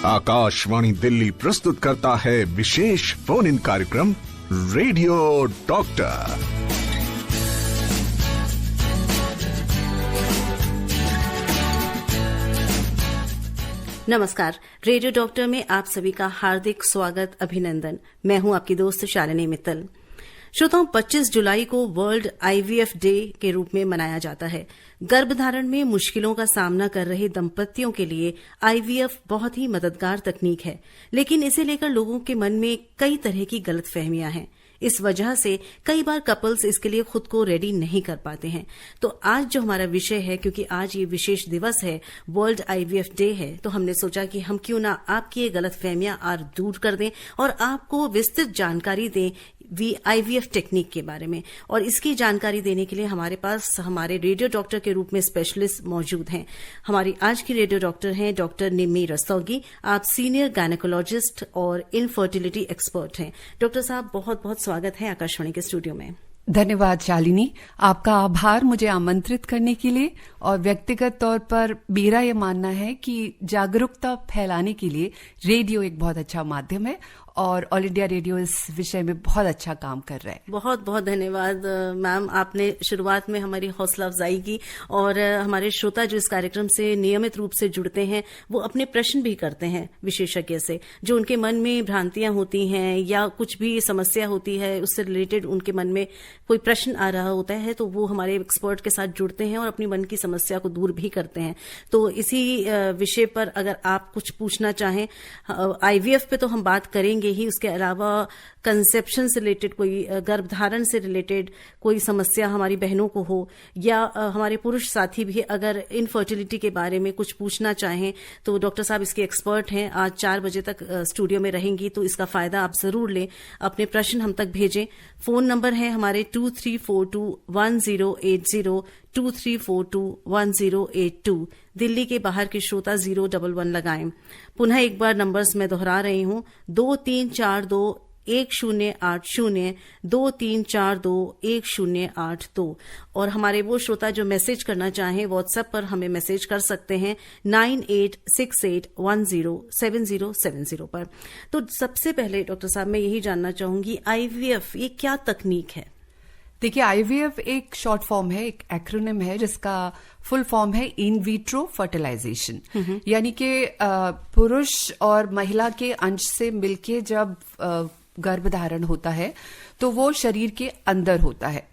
आकाशवाणी दिल्ली प्रस्तुत करता है विशेष फोन इन कार्यक्रम रेडियो डॉक्टर। नमस्कार, रेडियो डॉक्टर में आप सभी का हार्दिक स्वागत, अभिनंदन। मैं हूं आपकी दोस्त शालिनी मित्तल। श्रोताओं, 25 जुलाई को वर्ल्ड आईवीएफ डे के रूप में मनाया जाता है। गर्भधारण में मुश्किलों का सामना कर रहे दंपतियों के लिए आईवीएफ बहुत ही मददगार तकनीक है, लेकिन इसे लेकर लोगों के मन में कई तरह की गलतफहमियां हैं। इस वजह से कई बार कपल्स इसके लिए खुद को रेडी नहीं कर पाते हैं। तो आज जो हमारा विषय है, क्योंकि आज ये विशेष दिवस है, वर्ल्ड आईवीएफ डे है, तो हमने सोचा कि हम क्यों ना आपकी ये गलतफहमियां आज दूर कर दें और आपको विस्तृत जानकारी दें आईवीएफ टेक्निक के बारे में। और इसकी जानकारी देने के लिए हमारे पास हमारे रेडियो डॉक्टर के रूप में स्पेशलिस्ट मौजूद हैं। हमारी आज की रेडियो डॉक्टर हैं डॉक्टर निम्मी रस्तोगी। आप सीनियर गायनेकोलॉजिस्ट और इनफर्टिलिटी एक्सपर्ट हैं। डॉक्टर साहब, बहुत बहुत स्वागत है आकाशवाणी के स्टूडियो में। धन्यवाद शालिनी, आपका आभार मुझे आमंत्रित करने के लिए। और व्यक्तिगत तौर पर मेरा ये मानना है कि जागरूकता फैलाने के लिए रेडियो एक बहुत अच्छा माध्यम है और ऑल इंडिया रेडियो इस विषय में बहुत अच्छा काम कर रहा है। बहुत बहुत धन्यवाद मैम, आपने शुरुआत में हमारी हौसला अफजाई की। और हमारे श्रोता जो इस कार्यक्रम से नियमित रूप से जुड़ते हैं, वो अपने प्रश्न भी करते हैं विशेषज्ञ से। जो उनके मन में भ्रांतियां होती हैं या कुछ भी समस्या होती है, उससे रिलेटेड उनके मन में कोई प्रश्न आ रहा होता है, तो वो हमारे एक्सपर्ट के साथ जुड़ते हैं और अपनी मन की समस्या को दूर भी करते हैं। तो इसी विषय पर अगर आप कुछ पूछना चाहें, आईवीएफ पे तो हम बात करेंगे ही, उसके अलावा कंसेप्शन से रिलेटेड, कोई गर्भधारण से रिलेटेड कोई समस्या हमारी बहनों को हो, या हमारे पुरुष साथी भी अगर इनफर्टिलिटी के बारे में कुछ पूछना चाहें, तो डॉक्टर साहब इसके एक्सपर्ट हैं। आज 4 बजे तक स्टूडियो में रहेंगी, तो इसका फायदा आप जरूर लें। अपने प्रश्न हम तक भेजें। फोन नंबर है हमारे 23421080, 23421082। दिल्ली के बाहर के श्रोता 011 लगाएं। पुनः एक बार नंबर्स मैं दोहरा रही हूं, 23421080, 23421082। और हमारे वो श्रोता जो मैसेज करना चाहें, व्हाट्सएप पर हमें मैसेज कर सकते हैं 9868107070 पर। तो सबसे पहले डॉक्टर साहब, मैं यही जानना चाहूंगी, आईवीएफ ये क्या तकनीक है? देखिए, आईवीएफ एक शॉर्ट फॉर्म है, एक एक्रोनिम है जिसका फुल फॉर्म है इन विट्रो फर्टिलाइजेशन। यानी कि पुरुष और महिला के अंश से मिलके जब गर्भधारण होता है तो वो शरीर के अंदर होता है।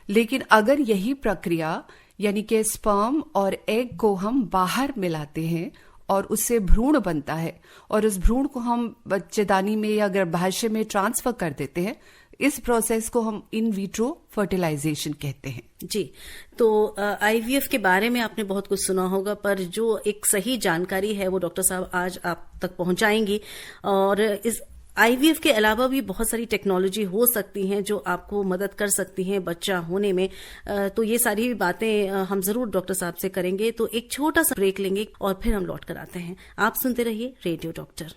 लेकिन अगर यही प्रक्रिया यानी कि स्पर्म और एग को हम बाहर मिलाते हैं और उससे भ्रूण बनता है और उस भ्रूण को हम बच्चेदानी में या गर्भाशय में ट्रांसफर कर देते हैं, इस प्रोसेस को हम इन विट्रो फर्टिलाइजेशन कहते हैं। जी, तो आईवीएफ के बारे में आपने बहुत कुछ सुना होगा, पर जो एक सही जानकारी है वो डॉक्टर साहब आज आप तक पहुंचाएंगी। और इस आईवीएफ के अलावा भी बहुत सारी टेक्नोलॉजी हो सकती हैं जो आपको मदद कर सकती हैं बच्चा होने में। तो ये सारी बातें हम जरूर डॉक्टर साहब से करेंगे। तो एक छोटा सा ब्रेक लेंगे और फिर हम लौट कर आते हैं। आप सुनते रहिए रेडियो डॉक्टर।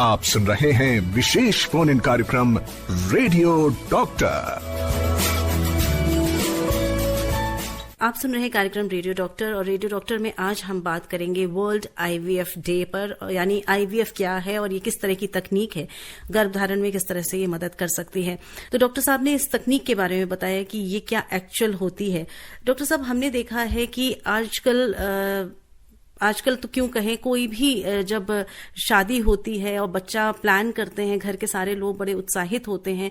आप सुन रहे हैं विशेष फोन इन कार्यक्रम रेडियो डॉक्टर। आप सुन रहे हैं कार्यक्रम रेडियो डॉक्टर, और रेडियो डॉक्टर में आज हम बात करेंगे वर्ल्ड आईवीएफ डे पर, यानी आईवीएफ क्या है और ये किस तरह की तकनीक है, गर्भधारण में किस तरह से ये मदद कर सकती है। तो डॉक्टर साहब ने इस तकनीक के बारे में बताया कि ये क्या एक्चुअल होती है। डॉक्टर साहब, हमने देखा है कि आजकल तो क्यों कहें, कोई भी जब शादी होती है और बच्चा प्लान करते हैं, घर के सारे लोग बड़े उत्साहित होते हैं,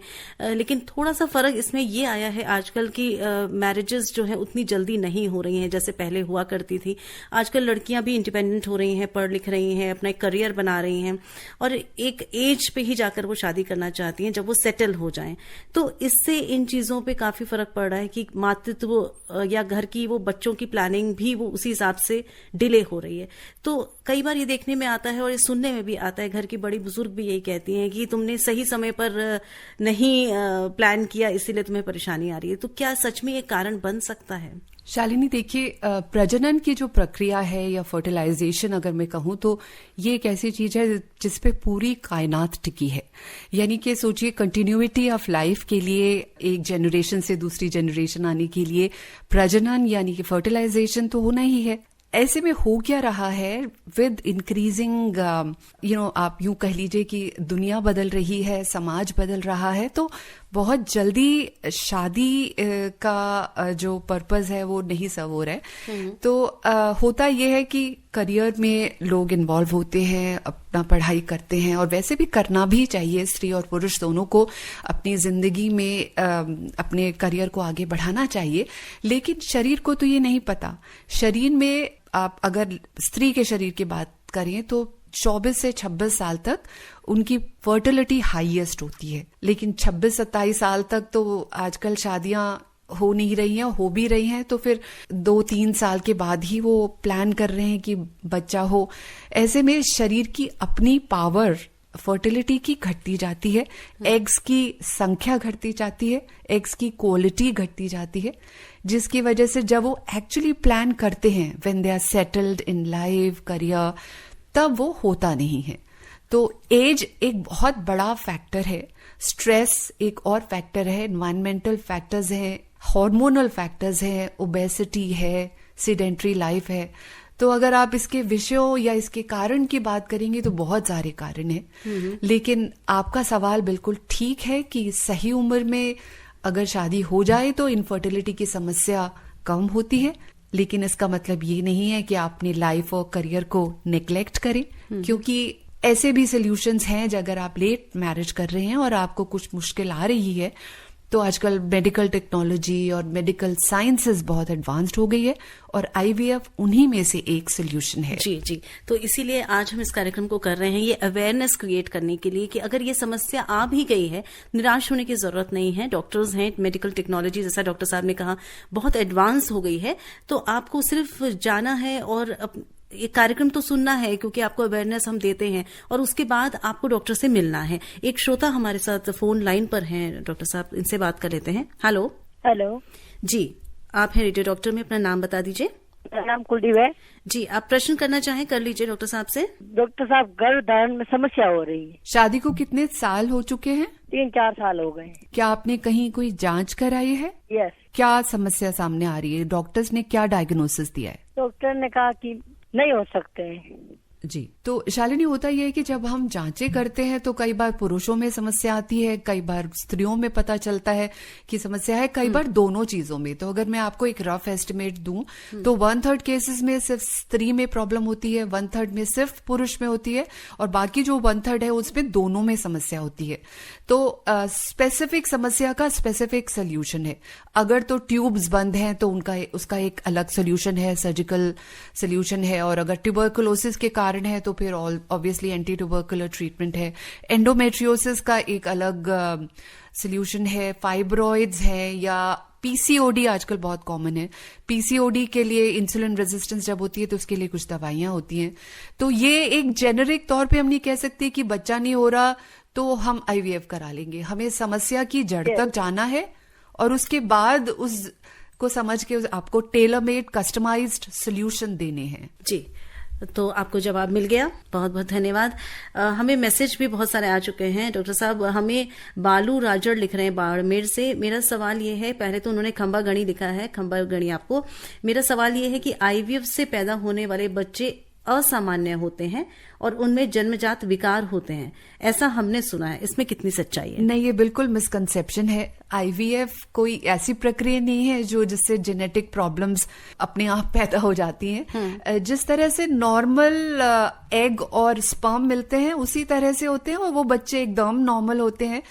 लेकिन थोड़ा सा फर्क इसमें ये आया है आजकल की मैरिजेस जो है उतनी जल्दी नहीं हो रही हैं जैसे पहले हुआ करती थी। आजकल लड़कियां भी इंडिपेंडेंट हो रही हैं, पढ़ लिख रही हैं, अपना एक करियर बना रही हैं और एक एज पे ही जाकर वो शादी करना चाहती हैं जब वो सेटल हो जाएं। तो इससे इन चीजों पे काफी फर्क पड़ रहा है कि मातृत्व या घर की वो बच्चों की प्लानिंग भी वो उसी हिसाब से डिले हो रही है। तो कई बार ये देखने में आता है और ये सुनने में भी आता है, घर की बड़ी बुजुर्ग भी यही कहती हैं कि तुमने सही समय पर नहीं प्लान किया, इसीलिए तुम्हें परेशानी आ रही है। तो क्या सच में ये कारण बन सकता है? शालिनी, देखिए, प्रजनन की जो प्रक्रिया है या फर्टिलाइजेशन अगर मैं कहूं तो ये एक ऐसी चीज है जिसपे पूरी कायनात टिकी है। यानी कि सोचिए, कंटिन्यूटी ऑफ लाइफ के लिए एक जनरेशन से दूसरी जनरेशन आने के लिए प्रजनन यानी कि फर्टिलाइजेशन तो होना ही है। ऐसे में हो क्या रहा है विद इंक्रीजिंग आप यूं कह लीजिए कि दुनिया बदल रही है, समाज बदल रहा है, तो बहुत जल्दी शादी का जो पर्पस है वो नहीं सर्व हो रहा है। तो होता यह है कि करियर में लोग इन्वॉल्व होते हैं, अपना पढ़ाई करते हैं, और वैसे भी करना भी चाहिए। स्त्री और पुरुष दोनों को अपनी जिंदगी में अपने करियर को आगे बढ़ाना चाहिए, लेकिन शरीर को तो ये नहीं पता। शरीर में आप अगर स्त्री के शरीर की बात करें तो 24 से 26 साल तक उनकी फर्टिलिटी हाईएस्ट होती है, लेकिन 26-27 साल तक तो आजकल शादियां हो नहीं रही हैं, हो भी रही हैं तो फिर 2-3 साल के बाद ही वो प्लान कर रहे हैं कि बच्चा हो। ऐसे में शरीर की अपनी पावर फर्टिलिटी की घटती जाती है, एग्स की संख्या घटती जाती है, एग्स की क्वालिटी घटती जाती है, जिसकी वजह से जब वो एक्चुअली प्लान करते हैं when they are settled in life career, तब वो होता नहीं है। तो एज एक बहुत बड़ा फैक्टर है, स्ट्रेस एक और फैक्टर है, एनवायरमेंटल फैक्टर्स हैं, हार्मोनल फैक्टर्स हैं, ओबेसिटी है, सीडेंट्री लाइफ है। तो अगर आप इसके विषयों या इसके कारण की बात करेंगे तो बहुत सारे कारण हैं, लेकिन आपका सवाल बिल्कुल ठीक है कि सही उम्र में अगर शादी हो जाए तो इनफर्टिलिटी की समस्या कम होती है, लेकिन इसका मतलब ये नहीं है कि आप अपनी लाइफ और करियर को नेग्लेक्ट करें, क्योंकि ऐसे भी सोल्यूशंस हैं। अगर आप लेट मैरिज कर रहे हैं और आपको कुछ मुश्किल आ रही है, तो आजकल मेडिकल टेक्नोलॉजी और मेडिकल साइंसेस बहुत एडवांस्ड हो गई है, और आईवीएफ उन्हीं में से एक सोल्यूशन है। जी जी, तो इसीलिए आज हम इस कार्यक्रम को कर रहे हैं, ये अवेयरनेस क्रिएट करने के लिए कि अगर ये समस्या आ भी गई है, निराश होने की जरूरत नहीं है। डॉक्टर्स हैं, मेडिकल टेक्नोलॉजी जैसा डॉक्टर साहब ने कहा बहुत एडवांस हो गई है, तो आपको सिर्फ जाना है और ये कार्यक्रम तो सुनना है, क्योंकि आपको अवेयरनेस हम देते हैं, और उसके बाद आपको डॉक्टर से मिलना है। एक श्रोता हमारे साथ फोन लाइन पर हैं, डॉक्टर साहब, इनसे बात कर लेते हैं। हेलो। हेलो जी, आप हैं रेडियो डॉक्टर में, अपना नाम बता दीजिए। मेरा नाम कुलदीप है जी। आप प्रश्न करना चाहें कर लीजिए डॉक्टर साहब से। डॉक्टर साहब, गर्भधारण में समस्या हो रही है। शादी को कितने साल हो चुके हैं? 3-4 साल हो गए। क्या आपने कहीं कोई जांच कराई है? यस। क्या समस्या सामने आ रही है? डॉक्टर्स ने क्या डायग्नोसिस दिया है? डॉक्टर ने कहा कि नहीं हो सकते हैं। जी, तो शालिनी, होता यह है कि जब हम जांचें करते हैं तो कई बार पुरुषों में समस्या आती है, कई बार स्त्रियों में पता चलता है कि समस्या है, कई बार दोनों चीजों में। तो अगर मैं आपको एक रफ एस्टिमेट दूं तो 1/3 केसेस में सिर्फ स्त्री में प्रॉब्लम होती है, 1/3 में सिर्फ पुरुष में होती है, और बाकी जो 1/3 है उसमें दोनों में समस्या होती है। तो स्पेसिफिक समस्या का स्पेसिफिक सोल्यूशन है। अगर तो ट्यूब्स बंद हैं तो उसका एक अलग सोल्यूशन है, सर्जिकल सोल्यूशन है, और अगर ट्यूबरकुलोसिस के कारण है तो फिर ऑब्वियसली एंटी ट्यूबरकुलर ट्रीटमेंट है। एंडोमेट्रियोसिस का एक अलग सोल्यूशन है। फाइब्रॉइड्स है, या पीसीओडी आजकल बहुत कॉमन है। पीसीओडी के लिए इंसुलिन रेजिस्टेंस जब होती है तो उसके लिए कुछ दवाइयां होती हैं। तो ये एक जेनेरिक तौर पे हम नहीं कह सकते कि बच्चा नहीं हो रहा तो हम आईवीएफ करा लेंगे। हमें समस्या की जड़ तक जाना है, और उसके बाद उसको समझ के आपको टेलर मेड कस्टमाइज्ड सोल्यूशन देने हैं। जी, तो आपको जवाब मिल गया, बहुत बहुत धन्यवाद। हमें मैसेज भी बहुत सारे आ चुके हैं डॉक्टर साहब। हमें बालू राजड़ लिख रहे हैं बाड़मेर से। मेरा सवाल ये है, पहले तो उन्होंने खंबा गणी लिखा है, खंबा गणी आपको। मेरा सवाल ये है कि आईवीएफ से पैदा होने वाले बच्चे असामान्य होते हैं और उनमें जन्मजात विकार होते हैं, ऐसा हमने सुना है, इसमें कितनी सच्चाई है? नहीं, ये बिल्कुल मिसकंसेप्शन है। आईवीएफ कोई ऐसी प्रक्रिया नहीं है जो जिससे जेनेटिक प्रॉब्लम्स अपने आप पैदा हो जाती हैं। जिस तरह से नॉर्मल एग और स्पर्म मिलते हैं उसी तरह से होते हैं, और वो बच्चे एकदम नॉर्मल होते हैं।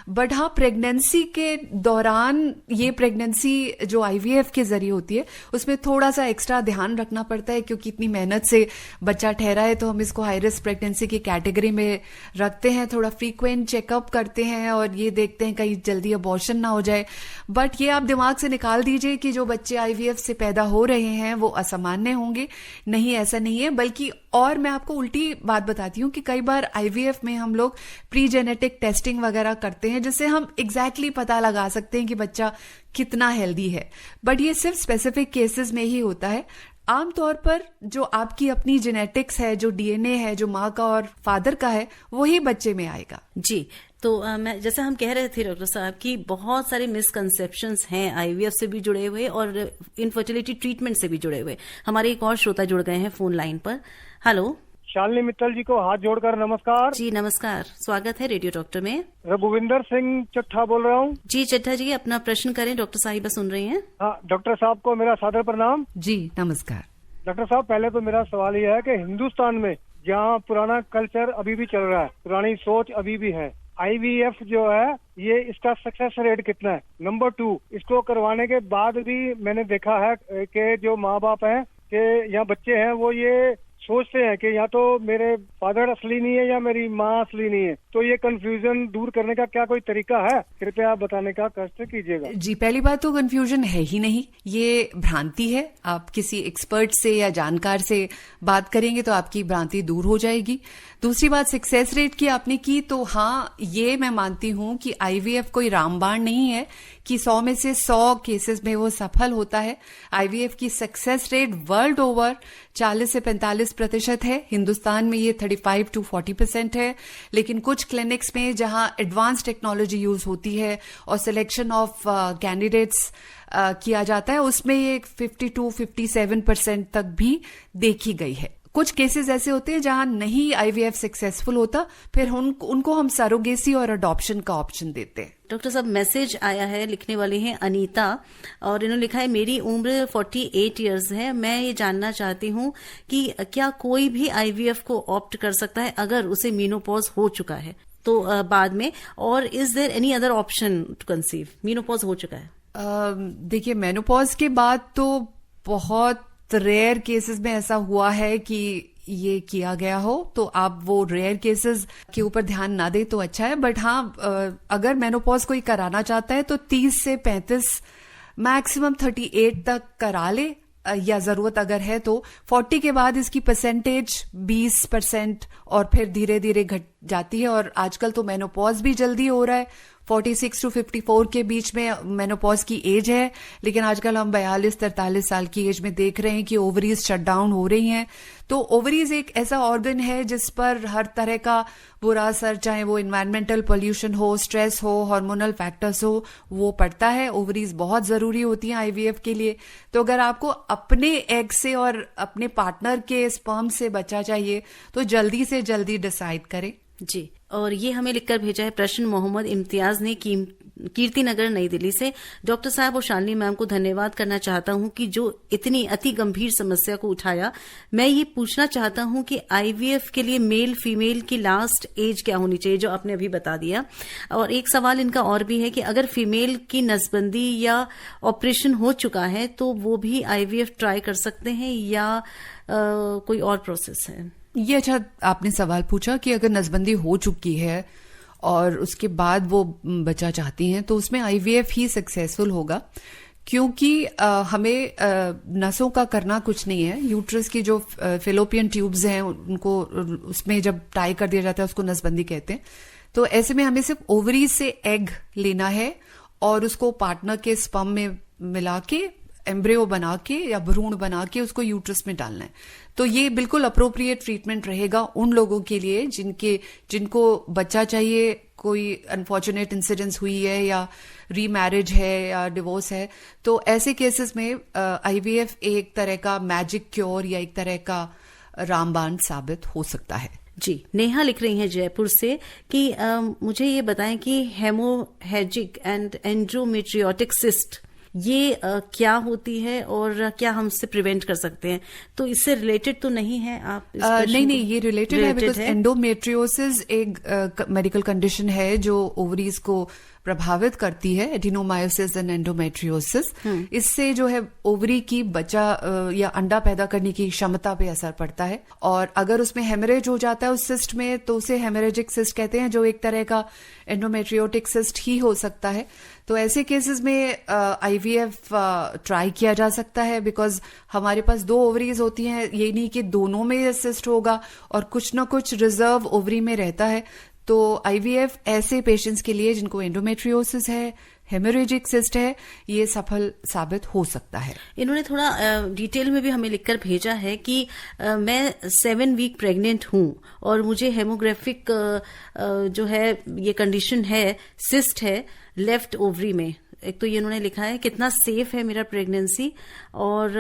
बट हाँ, प्रेगनेंसी के दौरान ये प्रेगनेंसी जो आईवीएफ के जरिए होती है उसमें थोड़ा सा एक्स्ट्रा ध्यान रखना पड़ता है, क्योंकि इतनी मेहनत से बच्चा ठहरा है तो हम इसको हाई रिस्क प्रेगनेंसी की कैटेगरी में रखते हैं। थोड़ा फ्रीक्वेंट चेकअप करते हैं और ये देखते हैं कहीं जल्दी अबॉर्शन ना हो जाए। बट ये आप दिमाग से निकाल दीजिए कि जो बच्चे आईवीएफ से पैदा हो रहे हैं वो असामान्य होंगे। नहीं, ऐसा नहीं है। बल्कि और मैं आपको उल्टी बात बताती हूँ कि कई बार आईवीएफ में हम लोग प्री जेनेटिक टेस्टिंग वगैरह करते हैं, जिससे हम एग्जैक्टली पता लगा सकते हैं कि बच्चा कितना हेल्दी है। बट ये सिर्फ स्पेसिफिक केसेस में ही होता है। आमतौर पर जो आपकी अपनी जेनेटिक्स है, जो डीएनए है, जो माँ का और फादर का है, वही बच्चे में आएगा। जी, तो मैं जैसे हम कह रहे थे डॉक्टर साहब कि बहुत सारे मिसकंसेप्शंस हैं आईवीएफ से भी जुड़े हुए और इनफर्टिलिटी ट्रीटमेंट से भी जुड़े हुए। हमारे एक और श्रोता जुड़ गए हैं फोन लाइन पर। हेलो, शालिनी मित्तल जी को हाथ जोड़कर नमस्कार। जी नमस्कार, स्वागत है रेडियो डॉक्टर में। रघुविंदर सिंह चट्ठा बोल रहा हूँ। जी चट्ठा जी, अपना प्रश्न करें, डॉक्टर साहिबा सुन रही हैं। हाँ, डॉक्टर साहब को मेरा सादर प्रणाम। जी नमस्कार। डॉक्टर साहब, पहले तो मेरा सवाल यह है कि हिंदुस्तान में जहाँ पुराना कल्चर अभी भी चल रहा है, पुरानी सोच अभी भी है, आईवीएफ जो है ये इसका सक्सेस रेट कितना है? नंबर 2, इसको करवाने के बाद भी मैंने देखा है कि जो माँ बाप हैं कि या बच्चे हैं वो ये सोचते हैं कि या तो मेरे फादर असली नहीं है या मेरी माँ असली नहीं है। तो ये कंफ्यूजन दूर करने का क्या कोई तरीका है? कृपया आप बताने का कष्ट कीजिएगा। जी, पहली बात तो कंफ्यूजन है ही नहीं, ये भ्रांति है। आप किसी एक्सपर्ट से या जानकार से बात करेंगे तो आपकी भ्रांति दूर हो जाएगी। दूसरी बात, सक्सेस रेट की आपने की, तो हाँ, ये मैं मानती हूं कि आईवीएफ कोई रामबाण नहीं है कि 100 में से 100 केसेस में वो सफल होता है। आईवीएफ की सक्सेस रेट वर्ल्ड ओवर 40 से 45% है। हिंदुस्तान में ये 35 to 40% है। लेकिन कुछ क्लिनिक्स में जहां एडवांस टेक्नोलॉजी यूज होती है और सिलेक्शन ऑफ कैंडिडेट्स किया जाता है, उसमें ये 52 to 57% तक भी देखी गई है। कुछ केसेस ऐसे होते हैं जहां नहीं आईवीएफ सक्सेसफुल होता, फिर उनको हम सरोगेसी और अडॉप्शन का ऑप्शन देते हैं। डॉक्टर साहब, मैसेज आया है, लिखने वाली हैं अनीता, और इन्होंने लिखा है मेरी उम्र 48 इयर्स है। मैं ये जानना चाहती हूँ कि क्या कोई भी आईवीएफ को ऑप्ट कर सकता है अगर उसे मीनोपॉज हो चुका है तो बाद में, और is there any other option to conceive? Menopause हो चुका है। देखिए, मेनोपॉज के बाद तो बहुत रेयर केसेस में ऐसा हुआ है कि ये किया गया हो, तो आप वो रेयर केसेस के ऊपर ध्यान ना दे तो अच्छा है। बट हाँ, अगर मेनोपॉज कोई कराना चाहता है तो 30 से 35 मैक्सिमम 38 तक करा ले, या जरूरत अगर है तो 40 के बाद इसकी परसेंटेज 20% और फिर धीरे धीरे घट जाती है। और आजकल तो मेनोपॉज भी जल्दी हो रहा है, 46 to 54 के बीच में मेनोपॉज की एज है। लेकिन आजकल हम 42-43 साल की एज में देख रहे हैं कि ओवरीज शट डाउन हो रही हैं। तो ओवरीज एक ऐसा ऑर्गन है जिस पर हर तरह का बुरा असर, चाहे वो इन्वायरमेंटल पोल्यूशन हो, स्ट्रेस हो, हार्मोनल फैक्टर्स हो, वो पड़ता है। ओवरीज बहुत जरूरी होती हैं आईवीएफ के लिए। तो अगर आपको अपने एग से और अपने पार्टनर के स्पर्म से बच्चा चाहिए तो जल्दी से जल्दी डिसाइड करें। जी, और ये हमें लिखकर भेजा है प्रश्न मोहम्मद इम्तियाज ने कीर्ति नगर नई दिल्ली से। डॉक्टर साहब और शालिनी मैम को धन्यवाद करना चाहता हूं कि जो इतनी अति गंभीर समस्या को उठाया। मैं ये पूछना चाहता हूं कि आईवीएफ के लिए मेल फीमेल की लास्ट एज क्या होनी चाहिए, जो आपने अभी बता दिया। और एक सवाल इनका और भी है कि अगर फीमेल की नसबंदी या ऑपरेशन हो चुका है तो वो भी आईवीएफ ट्राई कर सकते हैं या कोई और प्रोसेस है? ये अच्छा आपने सवाल पूछा कि अगर नसबंदी हो चुकी है और उसके बाद वो बच्चा चाहती हैं तो उसमें आईवीएफ ही सक्सेसफुल होगा, क्योंकि हमें नसों का करना कुछ नहीं है। यूट्रस की जो फेलोपियन ट्यूब्स हैं उनको उसमें जब टाई कर दिया जाता है उसको नसबंदी कहते हैं। तो ऐसे में हमें सिर्फ ओवरी से एग लेना है और उसको पार्टनर के स्पर्म में मिला के एम्ब्रियो बना के या भ्रूण बना के उसको यूट्रस में डालना है। तो ये बिल्कुल अप्रोप्रिएट ट्रीटमेंट रहेगा उन लोगों के लिए जिनको बच्चा चाहिए, कोई अनफॉर्चुनेट इंसिडेंस हुई है या रीमैरिज है या डिवोर्स है। तो ऐसे केसेस में आईवीएफ एक तरह का मैजिक क्योर या एक तरह का रामबाण साबित हो सकता है। जी, नेहा लिख रही हैं जयपुर से कि मुझे ये बताएं कि हेमोरेजिक एंड एंडोमेट्रियोटिक सिस्ट ये क्या होती है और क्या हम इससे प्रिवेंट कर सकते हैं? तो इससे रिलेटेड तो नहीं है आप? नहीं, ये रिलेटेड है, बिकॉज एंडोमेट्रियोसिस एक मेडिकल कंडीशन है जो ओवरीज को प्रभावित करती है, एडिनोमायोसिस एंड एंडोमेट्रियोसिस। इससे जो है ओवरी की बच्चा या अंडा पैदा करने की क्षमता पे असर पड़ता है। और अगर उसमें हेमरेज हो जाता है उस सिस्ट में तो उसे हेमरेजिक सिस्ट कहते हैं, जो एक तरह का एंडोमेट्रियोटिक सिस्ट ही हो सकता है। तो ऐसे केसेस में आईवीएफ ट्राई किया जा सकता है, बिकॉज हमारे पास 2 ओवरीज होती हैं, ये नहीं कि दोनों में सिस्ट होगा और कुछ ना कुछ रिजर्व ओवरी में रहता है। तो आईवीएफ ऐसे पेशेंट्स के लिए जिनको एंडोमेट्रियोसिस है, हेमोरेजिक सिस्ट है, ये सफल साबित हो सकता है। इन्होंने थोड़ा डिटेल में भी हमें लिखकर भेजा है कि मैं 7 वीक प्रेग्नेंट हूं और मुझे हेमोग्राफिक जो है ये कंडीशन है, सिस्ट है लेफ्ट ओवरी में। एक तो ये उन्होंने लिखा है कितना सेफ है मेरा प्रेगनेंसी, और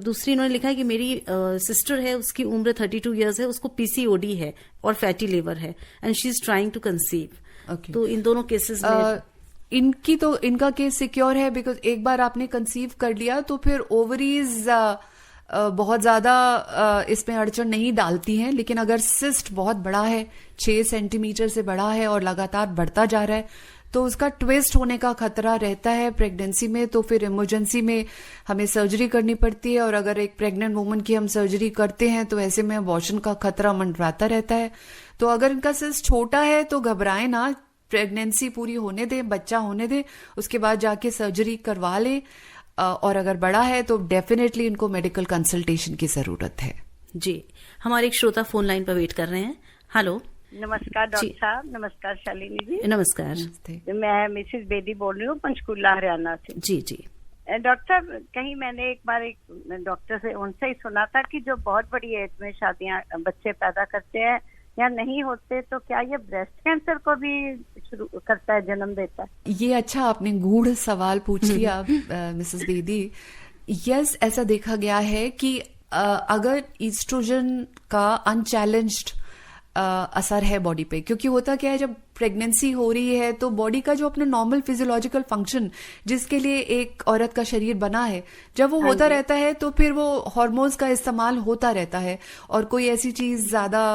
दूसरी इन्होंने लिखा है कि मेरी सिस्टर है, उसकी उम्र 32 इयर्स है, उसको पीसीओडी है और फैटी लिवर है and she is trying to conceive. तो इन दोनों केसेस में इनका केस सिक्योर है, बिकॉज एक बार आपने कंसीव कर लिया तो फिर ओवरीज बहुत ज्यादा इसमें अड़चन नहीं डालती हैं। लेकिन अगर सिस्ट बहुत बड़ा है, 6 सेंटीमीटर से बड़ा है और लगातार बढ़ता जा रहा है, तो उसका ट्विस्ट होने का खतरा रहता है प्रेगनेंसी में। तो फिर इमरजेंसी में हमें सर्जरी करनी पड़ती है, और अगर एक प्रेग्नेंट वुमन की हम सर्जरी करते हैं तो ऐसे में अबॉर्शन का खतरा मंडराता रहता है। तो अगर इनका सिस्ट छोटा है तो घबराएं ना, प्रेगनेंसी पूरी होने दें, बच्चा होने दें, उसके बाद जाके सर्जरी करवा लें। और अगर बड़ा है तो डेफिनेटली इनको मेडिकल कंसल्टेशन की जरूरत है। जी, हमारे एक श्रोता फोन लाइन पर वेट कर रहे हैं। हेलो, नमस्कार डॉक्टर साहब। नमस्कार शालिनी जी। नमस्कार। मैं मिसेस बेदी बोल रही हूँ, पंचकूला हरियाणा से। जी जी डॉक्टर साहब, कहीं मैंने एक बार एक डॉक्टर से उनसे ही सुना था कि जो बहुत बड़ी एज में शादियां बच्चे पैदा करते हैं या नहीं होते, तो क्या ये ब्रेस्ट कैंसर को भी शुरू करता है, जन्म देता है? ये अच्छा आपने गूढ़ सवाल पूछ लिया मिसेस बेदी। यस, ऐसा देखा गया है कि अगर ईस्ट्रोजन का अनचैलेंज्ड असर है बॉडी पे, क्योंकि होता क्या है, जब प्रेगनेंसी हो रही है तो बॉडी का जो अपना नॉर्मल फिजियोलॉजिकल फंक्शन जिसके लिए एक औरत का शरीर बना है, जब वो होता रहता है तो फिर वो हार्मोन्स का इस्तेमाल होता रहता है और कोई ऐसी चीज ज्यादा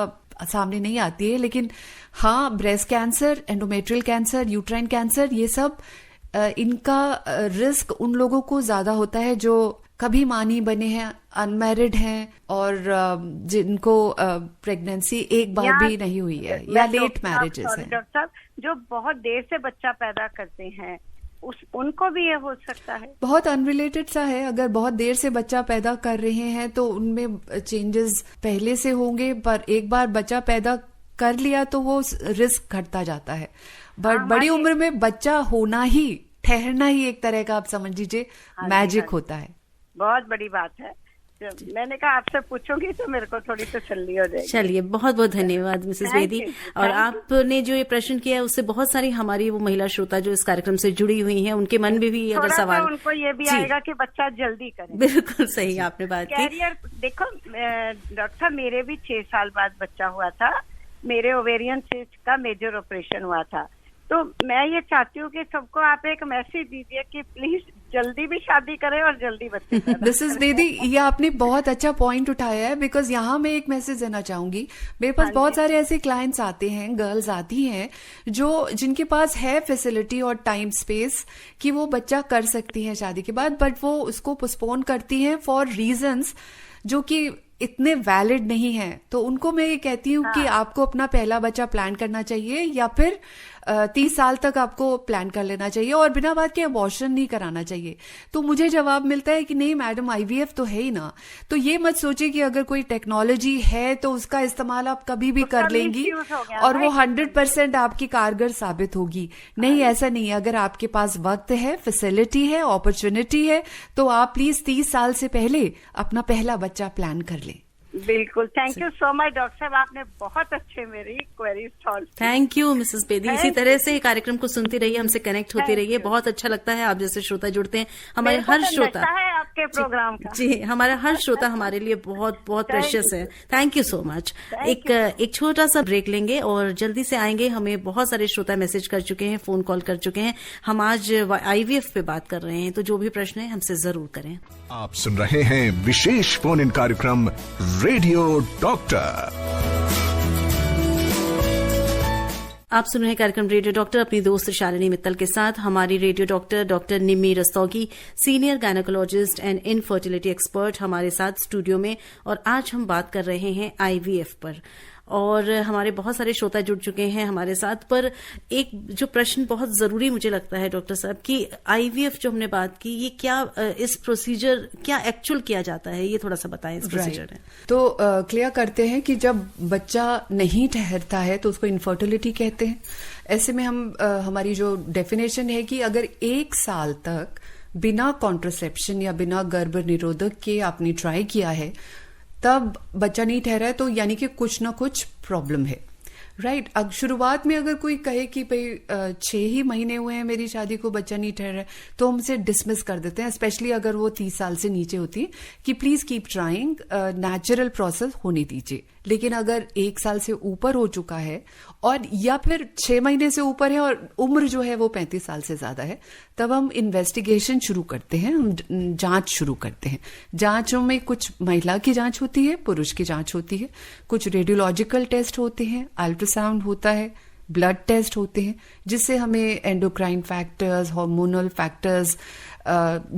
सामने नहीं आती है। लेकिन हाँ, breast cancer, endometrial cancer, uterine cancer, ये सब इनका रिस्क उन लोगों को ज्यादा होता है जो कभी मां नहीं बने हैं, अनमैरिड हैं, और जिनको प्रेगनेंसी एक बार भी नहीं हुई है, या लेट मैरिजेस हैं। डॉक्टर साहब, जो बहुत देर से बच्चा पैदा करते हैं उनको भी ये हो सकता है? बहुत अनरिलेटेड सा है। अगर बहुत देर से बच्चा पैदा कर रहे हैं तो उनमें चेंजेस पहले से होंगे, पर एक बार बच्चा पैदा कर लिया तो वो रिस्क घटता जाता है। बट बड़ी उम्र में बच्चा होना ही, ठहरना ही एक तरह का आप समझ लीजिए मैजिक होता है। बहुत बड़ी बात है। मैंने कहा आपसे पूछूंगी तो मेरे को थोड़ी तसल्ली हो जाएगी। चलिए, बहुत बहुत धन्यवाद मिसेस बेदी। और आपने जो ये प्रश्न किया है उससे बहुत सारी हमारी वो महिला श्रोता जो इस कार्यक्रम से जुड़ी हुई हैं, उनके मन में भी अगर सवाल, उनको ये भी आएगा कि बच्चा जल्दी करे। बिल्कुल सही आपने बात की। कैरियर देखो डॉक्टर साहब, मेरे भी 6 साल बाद बच्चा हुआ था। मेरे ओवेरियन सिस्ट का मेजर ऑपरेशन हुआ था। तो मैं ये चाहती हूँ कि सबको आप एक मैसेज दीजिए कि प्लीज जल्दी भी शादी करें और जल्दी बच्चे। मिसेस बेदी, ये आपने बहुत अच्छा पॉइंट उठाया है, बिकॉज यहाँ मैं एक मैसेज देना चाहूंगी। मेरे पास बहुत सारे ऐसे क्लाइंट्स आते हैं, गर्ल्स आती हैं जिनके पास है फैसिलिटी और टाइम स्पेस कि वो बच्चा कर सकती हैं शादी के बाद, बट वो उसको पोस्टपोन करती हैं फॉर रीजंस जो कि इतने वैलिड नहीं है। तो उनको मैं ये कहती हूँ कि आपको अपना पहला बच्चा प्लान करना चाहिए, या फिर 30 साल तक आपको प्लान कर लेना चाहिए और बिना बात के अबॉर्शन नहीं कराना चाहिए। तो मुझे जवाब मिलता है कि नहीं मैडम, IVF तो है ही ना। तो ये मत सोचिए कि अगर कोई टेक्नोलॉजी है तो उसका इस्तेमाल आप कभी भी कर लेंगी और वो 100% आपकी कारगर साबित होगी। नहीं, ऐसा नहीं है। अगर आपके पास वक्त है, फैसिलिटी है, अपॉर्चुनिटी है, तो आप प्लीज 30 साल से पहले अपना पहला बच्चा प्लान कर लें। बिल्कुल। Thank you so much doctor साहब, आपने बहुत अच्छे मेरी queries solve. Thank you Mrs Bedi. इसी तरह से कार्यक्रम को सुनती रहिए, हमसे कनेक्ट होती रहिए। बहुत अच्छा लगता है आप जैसे श्रोता जुड़ते हैं। हमारे हर श्रोता है आपके प्रोग्राम का। जी, हमारा हर श्रोता हमारे लिए बहुत बहुत प्रेशियस है। Thank you so much. एक छोटा सा ब्रेक लेंगे और जल्दी से आएंगे। हमें बहुत सारे श्रोता मैसेज कर चुके हैं, फोन कॉल कर चुके हैं। हम आज IVF पे बात कर रहे हैं, तो जो भी प्रश्न है हमसे जरूर करें। आप सुन रहे हैं विशेष फोन इन कार्यक्रम रेडियो डॉक्टर। आप सुन रहे हैं कार्यक्रम रेडियो डॉक्टर अपनी दोस्त शालिनी मित्तल के साथ। हमारी radio doctor Nimmi Rastogi, senior gynaecologist and infertility expert, हमारे साथ स्टूडियो में। और आज हम बात कर रहे हैं IVF पर, और हमारे बहुत सारे श्रोता जुड़ चुके हैं हमारे साथ। पर एक जो प्रश्न बहुत जरूरी मुझे लगता है डॉक्टर साहब कि IVF जो हमने बात की, ये क्या इस प्रोसीजर क्या एक्चुअल किया जाता है, ये थोड़ा सा बताएं इस प्रोसीजर में। तो क्लियर करते हैं कि जब बच्चा नहीं ठहरता है तो उसको इनफर्टिलिटी कहते हैं। ऐसे में हम हमारी जो डेफिनेशन है कि अगर 1 साल तक बिना कॉन्ट्रासेप्शन या बिना गर्भ निरोधक के आपने ट्राई किया है, तब बच्चा नहीं ठहरा है, तो यानी कि कुछ ना कुछ प्रॉब्लम है, राइट। अब शुरुआत में अगर कोई कहे कि भाई 6 ही महीने हुए हैं मेरी शादी को, बच्चा नहीं ठहरा है, तो हम उसे डिसमिस कर देते हैं, स्पेशली अगर वो 30 साल से नीचे होती है, कि please keep trying, natural process होने दीजिए। लेकिन अगर 1 साल से ऊपर हो चुका है और या फिर 6 महीने से ऊपर है और उम्र जो है वो 35 साल से ज्यादा है, तब हम इन्वेस्टिगेशन शुरू करते हैं, हम जांच शुरू करते हैं। जांचों में कुछ महिला की जांच होती है, पुरुष की जांच होती है, कुछ रेडियोलॉजिकल टेस्ट होते हैं, अल्ट्रासाउंड होता है, ब्लड टेस्ट होते हैं, जिससे हमें endocrine factors, hormonal factors,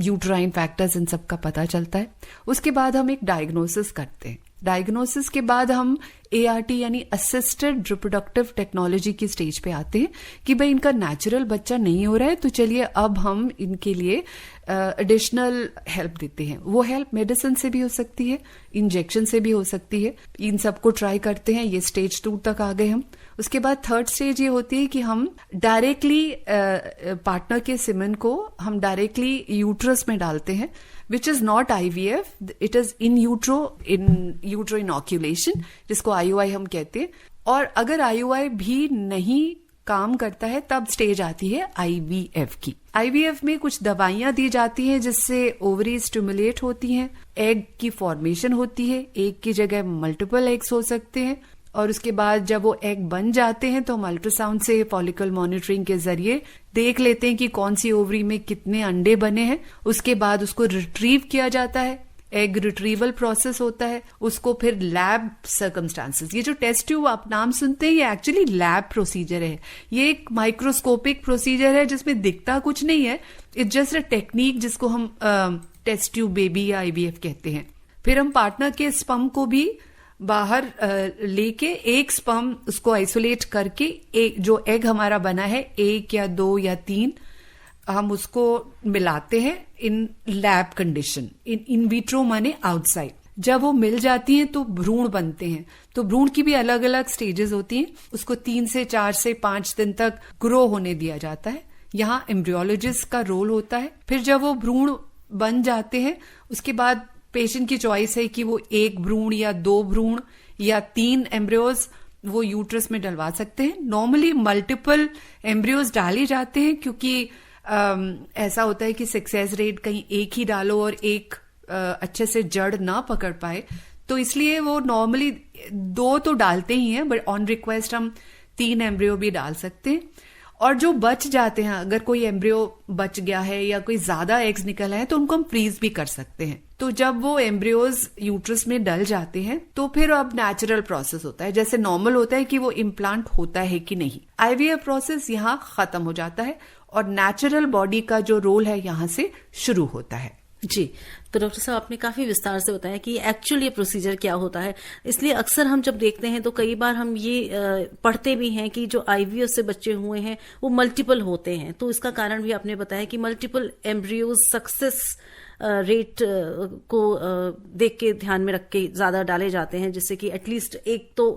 uterine factors, इन सब का पता चलता है। उसके बाद हम एक डायग्नोसिस करते हैं। डायग्नोसिस के बाद हम ART यानी असिस्टेड रिप्रोडक्टिव टेक्नोलॉजी की स्टेज पे आते हैं कि भाई इनका नेचुरल बच्चा नहीं हो रहा है, तो चलिए अब हम इनके लिए एडिशनल हेल्प देते हैं। वो हेल्प मेडिसिन से भी हो सकती है, इंजेक्शन से भी हो सकती है। इन सबको ट्राई करते हैं। ये स्टेज 2 तक आ गए हम। उसके बाद 3rd स्टेज ये होती है कि हम डायरेक्टली पार्टनर के सीमेन को हम डायरेक्टली यूट्रस में डालते हैं, which is not IVF, it is in utero inoculation, जिसको IUI हम कहते हैं। और अगर IUI भी नहीं काम करता है, तब स्टेज आती है IVF की। IVF में कुछ दवाइयां दी जाती हैं जिससे ओवरी स्टिमुलेट होती हैं, एग की फॉर्मेशन होती है, एक की जगह मल्टीपल एग्स हो सकते हैं। और उसके बाद जब वो एग बन जाते हैं तो हम अल्ट्रासाउंड से फॉलिकल मॉनिटरिंग के जरिए देख लेते हैं कि कौन सी ओवरी में कितने अंडे बने हैं। उसके बाद उसको रिट्रीव किया जाता है, एग रिट्रीवल प्रोसेस होता है। उसको फिर लैब सर्कमस्टांसेस, ये जो टेस्ट ट्यूब आप नाम सुनते हैं, ये एक्चुअली लैब प्रोसीजर है। ये एक माइक्रोस्कोपिक प्रोसीजर है जिसमें दिखता कुछ नहीं है, इट्स जस्ट अ टेक्निक जिसको हम टेस्ट ट्यूब बेबी या IVF कहते हैं। फिर हम पार्टनर के स्पर्म को भी बाहर लेके एक स्पर्म उसको आइसोलेट करके, एक जो एग हमारा बना है 1 या 2 या 3, हम उसको मिलाते हैं in lab condition, in vitro माने आउटसाइड। जब वो मिल जाती हैं तो भ्रूण बनते हैं। तो भ्रूण की भी अलग अलग स्टेजेस होती हैं। उसको 3 से 4 से 5 दिन तक ग्रो होने दिया जाता है। यहाँ एम्ब्रियोलॉजिस्ट का रोल होता है। फिर जब वो भ्रूण बन जाते हैं, उसके बाद पेशेंट की चॉइस है कि वो 1 भ्रूण या 2 भ्रूण या 3 एम्ब्रियोज वो यूट्रस में डलवा सकते हैं। नॉर्मली मल्टीपल एम्ब्रियोज डाले जाते हैं, क्योंकि ऐसा होता है कि सक्सेस रेट कहीं एक ही डालो और एक अच्छे से जड़ ना पकड़ पाए, तो इसलिए वो नॉर्मली 2 तो डालते ही हैं, बट ऑन रिक्वेस्ट हम 3 एम्ब्रियो भी डाल सकते हैं। और जो बच जाते हैं, अगर कोई एम्ब्रियो बच गया है या कोई ज्यादा एग्स निकल है, तो उनको हम फ्रीज भी कर सकते हैं। तो जब वो एम्ब्रियोज यूट्रस में डल जाते हैं, तो फिर अब नेचुरल प्रोसेस होता है। जैसे नॉर्मल होता है कि वो इम्प्लांट होता है कि नहीं, IVF प्रोसेस यहाँ खत्म हो जाता है और नेचुरल बॉडी का जो रोल है यहाँ से शुरू होता है। जी, तो डॉक्टर साहब आपने काफी विस्तार से बताया कि एक्चुअली ये प्रोसीजर क्या होता है। इसलिए अक्सर हम जब देखते हैं तो कई बार हम ये पढ़ते भी हैं कि जो IVF से बच्चे हुए हैं वो मल्टीपल होते हैं। तो इसका कारण भी आपने बताया कि मल्टीपल एम्ब्रियोज सक्सेस रेट को देख के ध्यान में रख के ज्यादा डाले जाते हैं, जिससे कि एटलीस्ट एक तो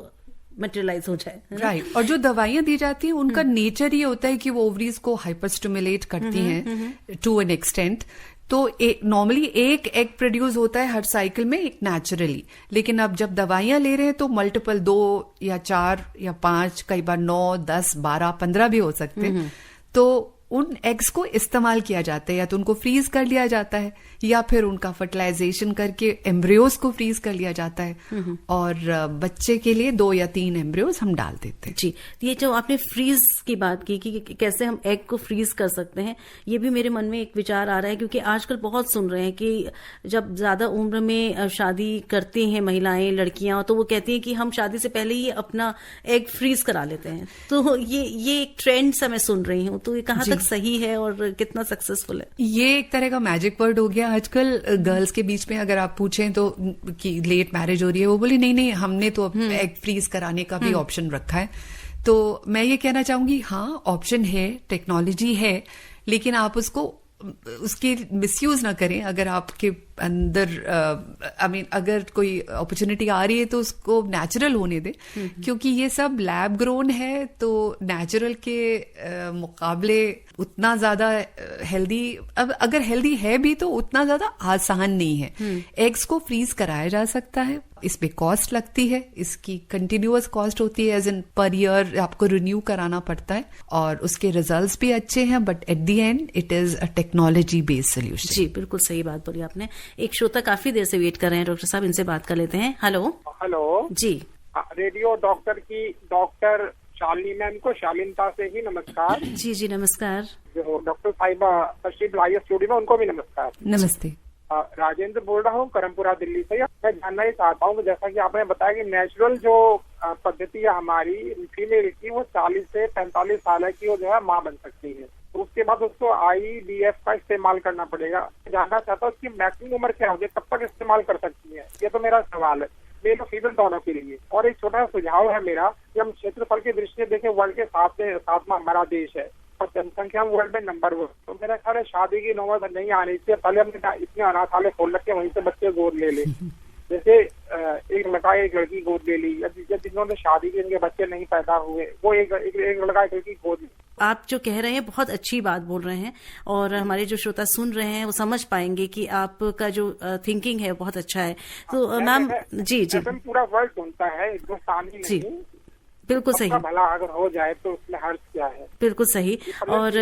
मटेरियलाइज हो जाए, राइट। और जो दवाइयां दी जाती हैं उनका नेचर ये होता है कि वो ओवरीज को हाइपर स्टिमुलेट करती हैं टू एन एक्सटेंट। तो नॉर्मली एक एग प्रोड्यूस होता है हर साइकिल में, एक नेचुरली। लेकिन अब जब दवाइयां ले रहे हैं तो मल्टीपल 2 या 4 या 5, कई बार 9, 10, 12, 15 भी हो सकते हैं। तो उन एग्स को इस्तेमाल किया जाता है, या तो उनको फ्रीज कर लिया जाता है या फिर उनका फर्टिलाइजेशन करके एम्ब्रियोज को फ्रीज कर लिया जाता है और बच्चे के लिए 2 या 3 एम्ब्रियोज हम डाल देते हैं। जी, ये जो आपने फ्रीज की बात की कि कैसे हम एग को फ्रीज कर सकते हैं, ये भी मेरे मन में एक विचार आ रहा है, क्योंकि आजकल बहुत सुन रहे हैं कि जब ज्यादा उम्र में शादी करती हैं महिलाएं, लड़कियां, तो वो कहती हैं कि हम शादी से पहले ही अपना एग फ्रीज करा लेते हैं। तो ये एक ट्रेंड सा मैं सुन रही हूँ, तो ये कहाँ सही है और कितना सक्सेसफुल है? ये एक तरह का मैजिक वर्ड हो गया आजकल गर्ल्स के बीच में। अगर आप पूछें तो कि लेट मैरिज हो रही है, वो बोली नहीं हमने तो एग फ्रीज कराने का भी ऑप्शन रखा है। तो मैं ये कहना चाहूंगी, हाँ ऑप्शन है, टेक्नोलॉजी है, लेकिन आप उसको उसकी मिसयूज ना करें। अगर आपके अंदर अगर कोई अपॉर्चुनिटी आ रही है तो उसको नेचुरल होने दें, क्योंकि ये सब लैब ग्रोन है तो नेचुरल के मुकाबले उतना ज्यादा हेल्दी, अब अगर हेल्दी है भी तो उतना ज्यादा आसान नहीं है। एग्स को फ्रीज कराया जा सकता है, इस पे कॉस्ट लगती है, इसकी कंटिन्यूअस कॉस्ट होती है, एज इन पर ईयर आपको रिन्यू कराना पड़ता है, और उसके रिजल्ट्स भी अच्छे हैं, but at the end it is a technology based solution. जी बिल्कुल सही बात बोली आपने। एक श्रोता काफी देर से वेट कर रहे हैं डॉक्टर साहब, इनसे बात कर लेते हैं। हेलो जी, रेडियो डॉक्टर की डॉक्टर शालिनी मैम को शालीनता से ही नमस्कार। जी जी नमस्कार। जो डॉक्टर साहिबा तशरीफ लाई है स्टूडियो में, उनको भी नमस्कार। नमस्ते। राजेंद्र बोल रहा हूँ करमपुरा दिल्ली से। मैं जानना ही चाहता हूँ, जैसा कि आपने बताया कि नेचुरल जो पद्धति है हमारी फीमेल की, वो 40 से 45 साल की वो जो है माँ बन सकती है, तो उसके बाद उसको IVF का इस्तेमाल करना पड़ेगा। जानना चाहता हूँ उसकी मैक्सिमम उम्र क्या होगी, कब तक इस्तेमाल कर सकती है, ये तो मेरा सवाल है, मेल और फीमेल दोनों के लिए। और एक छोटा सा सुझाव है मेरा कि हम क्षेत्रफल की दृष्टि से देखें, वर्ल्ड के 7वां हमारा देश है और जनसंख्या वर्ल्ड में नंबर 1, तो मेरा ख्याल है शादी की नौबत नहीं आनी चाहिए, पहले हमने इतने अनाथालय खोल रखे वहीं से बच्चे गोद ले ले। जैसे एक लड़का एक लड़की गोद ले ली, या जिन्होंने शादी की जिनके बच्चे नहीं पैदा हुए वो एक लड़का एक लड़की गोद ली। आप जो कह रहे हैं बहुत अच्छी बात बोल रहे हैं, और हमारे जो श्रोता सुन रहे हैं वो समझ पाएंगे कि आपका जो थिंकिंग है बहुत अच्छा है। तो मैम जी जी पूरा वर्ल्ड सुनता है, हिंदुस्तान ही नहीं, बिल्कुल सही। भला अगर हो जाए तो उसमें हर्ज क्या है। बिल्कुल सही। और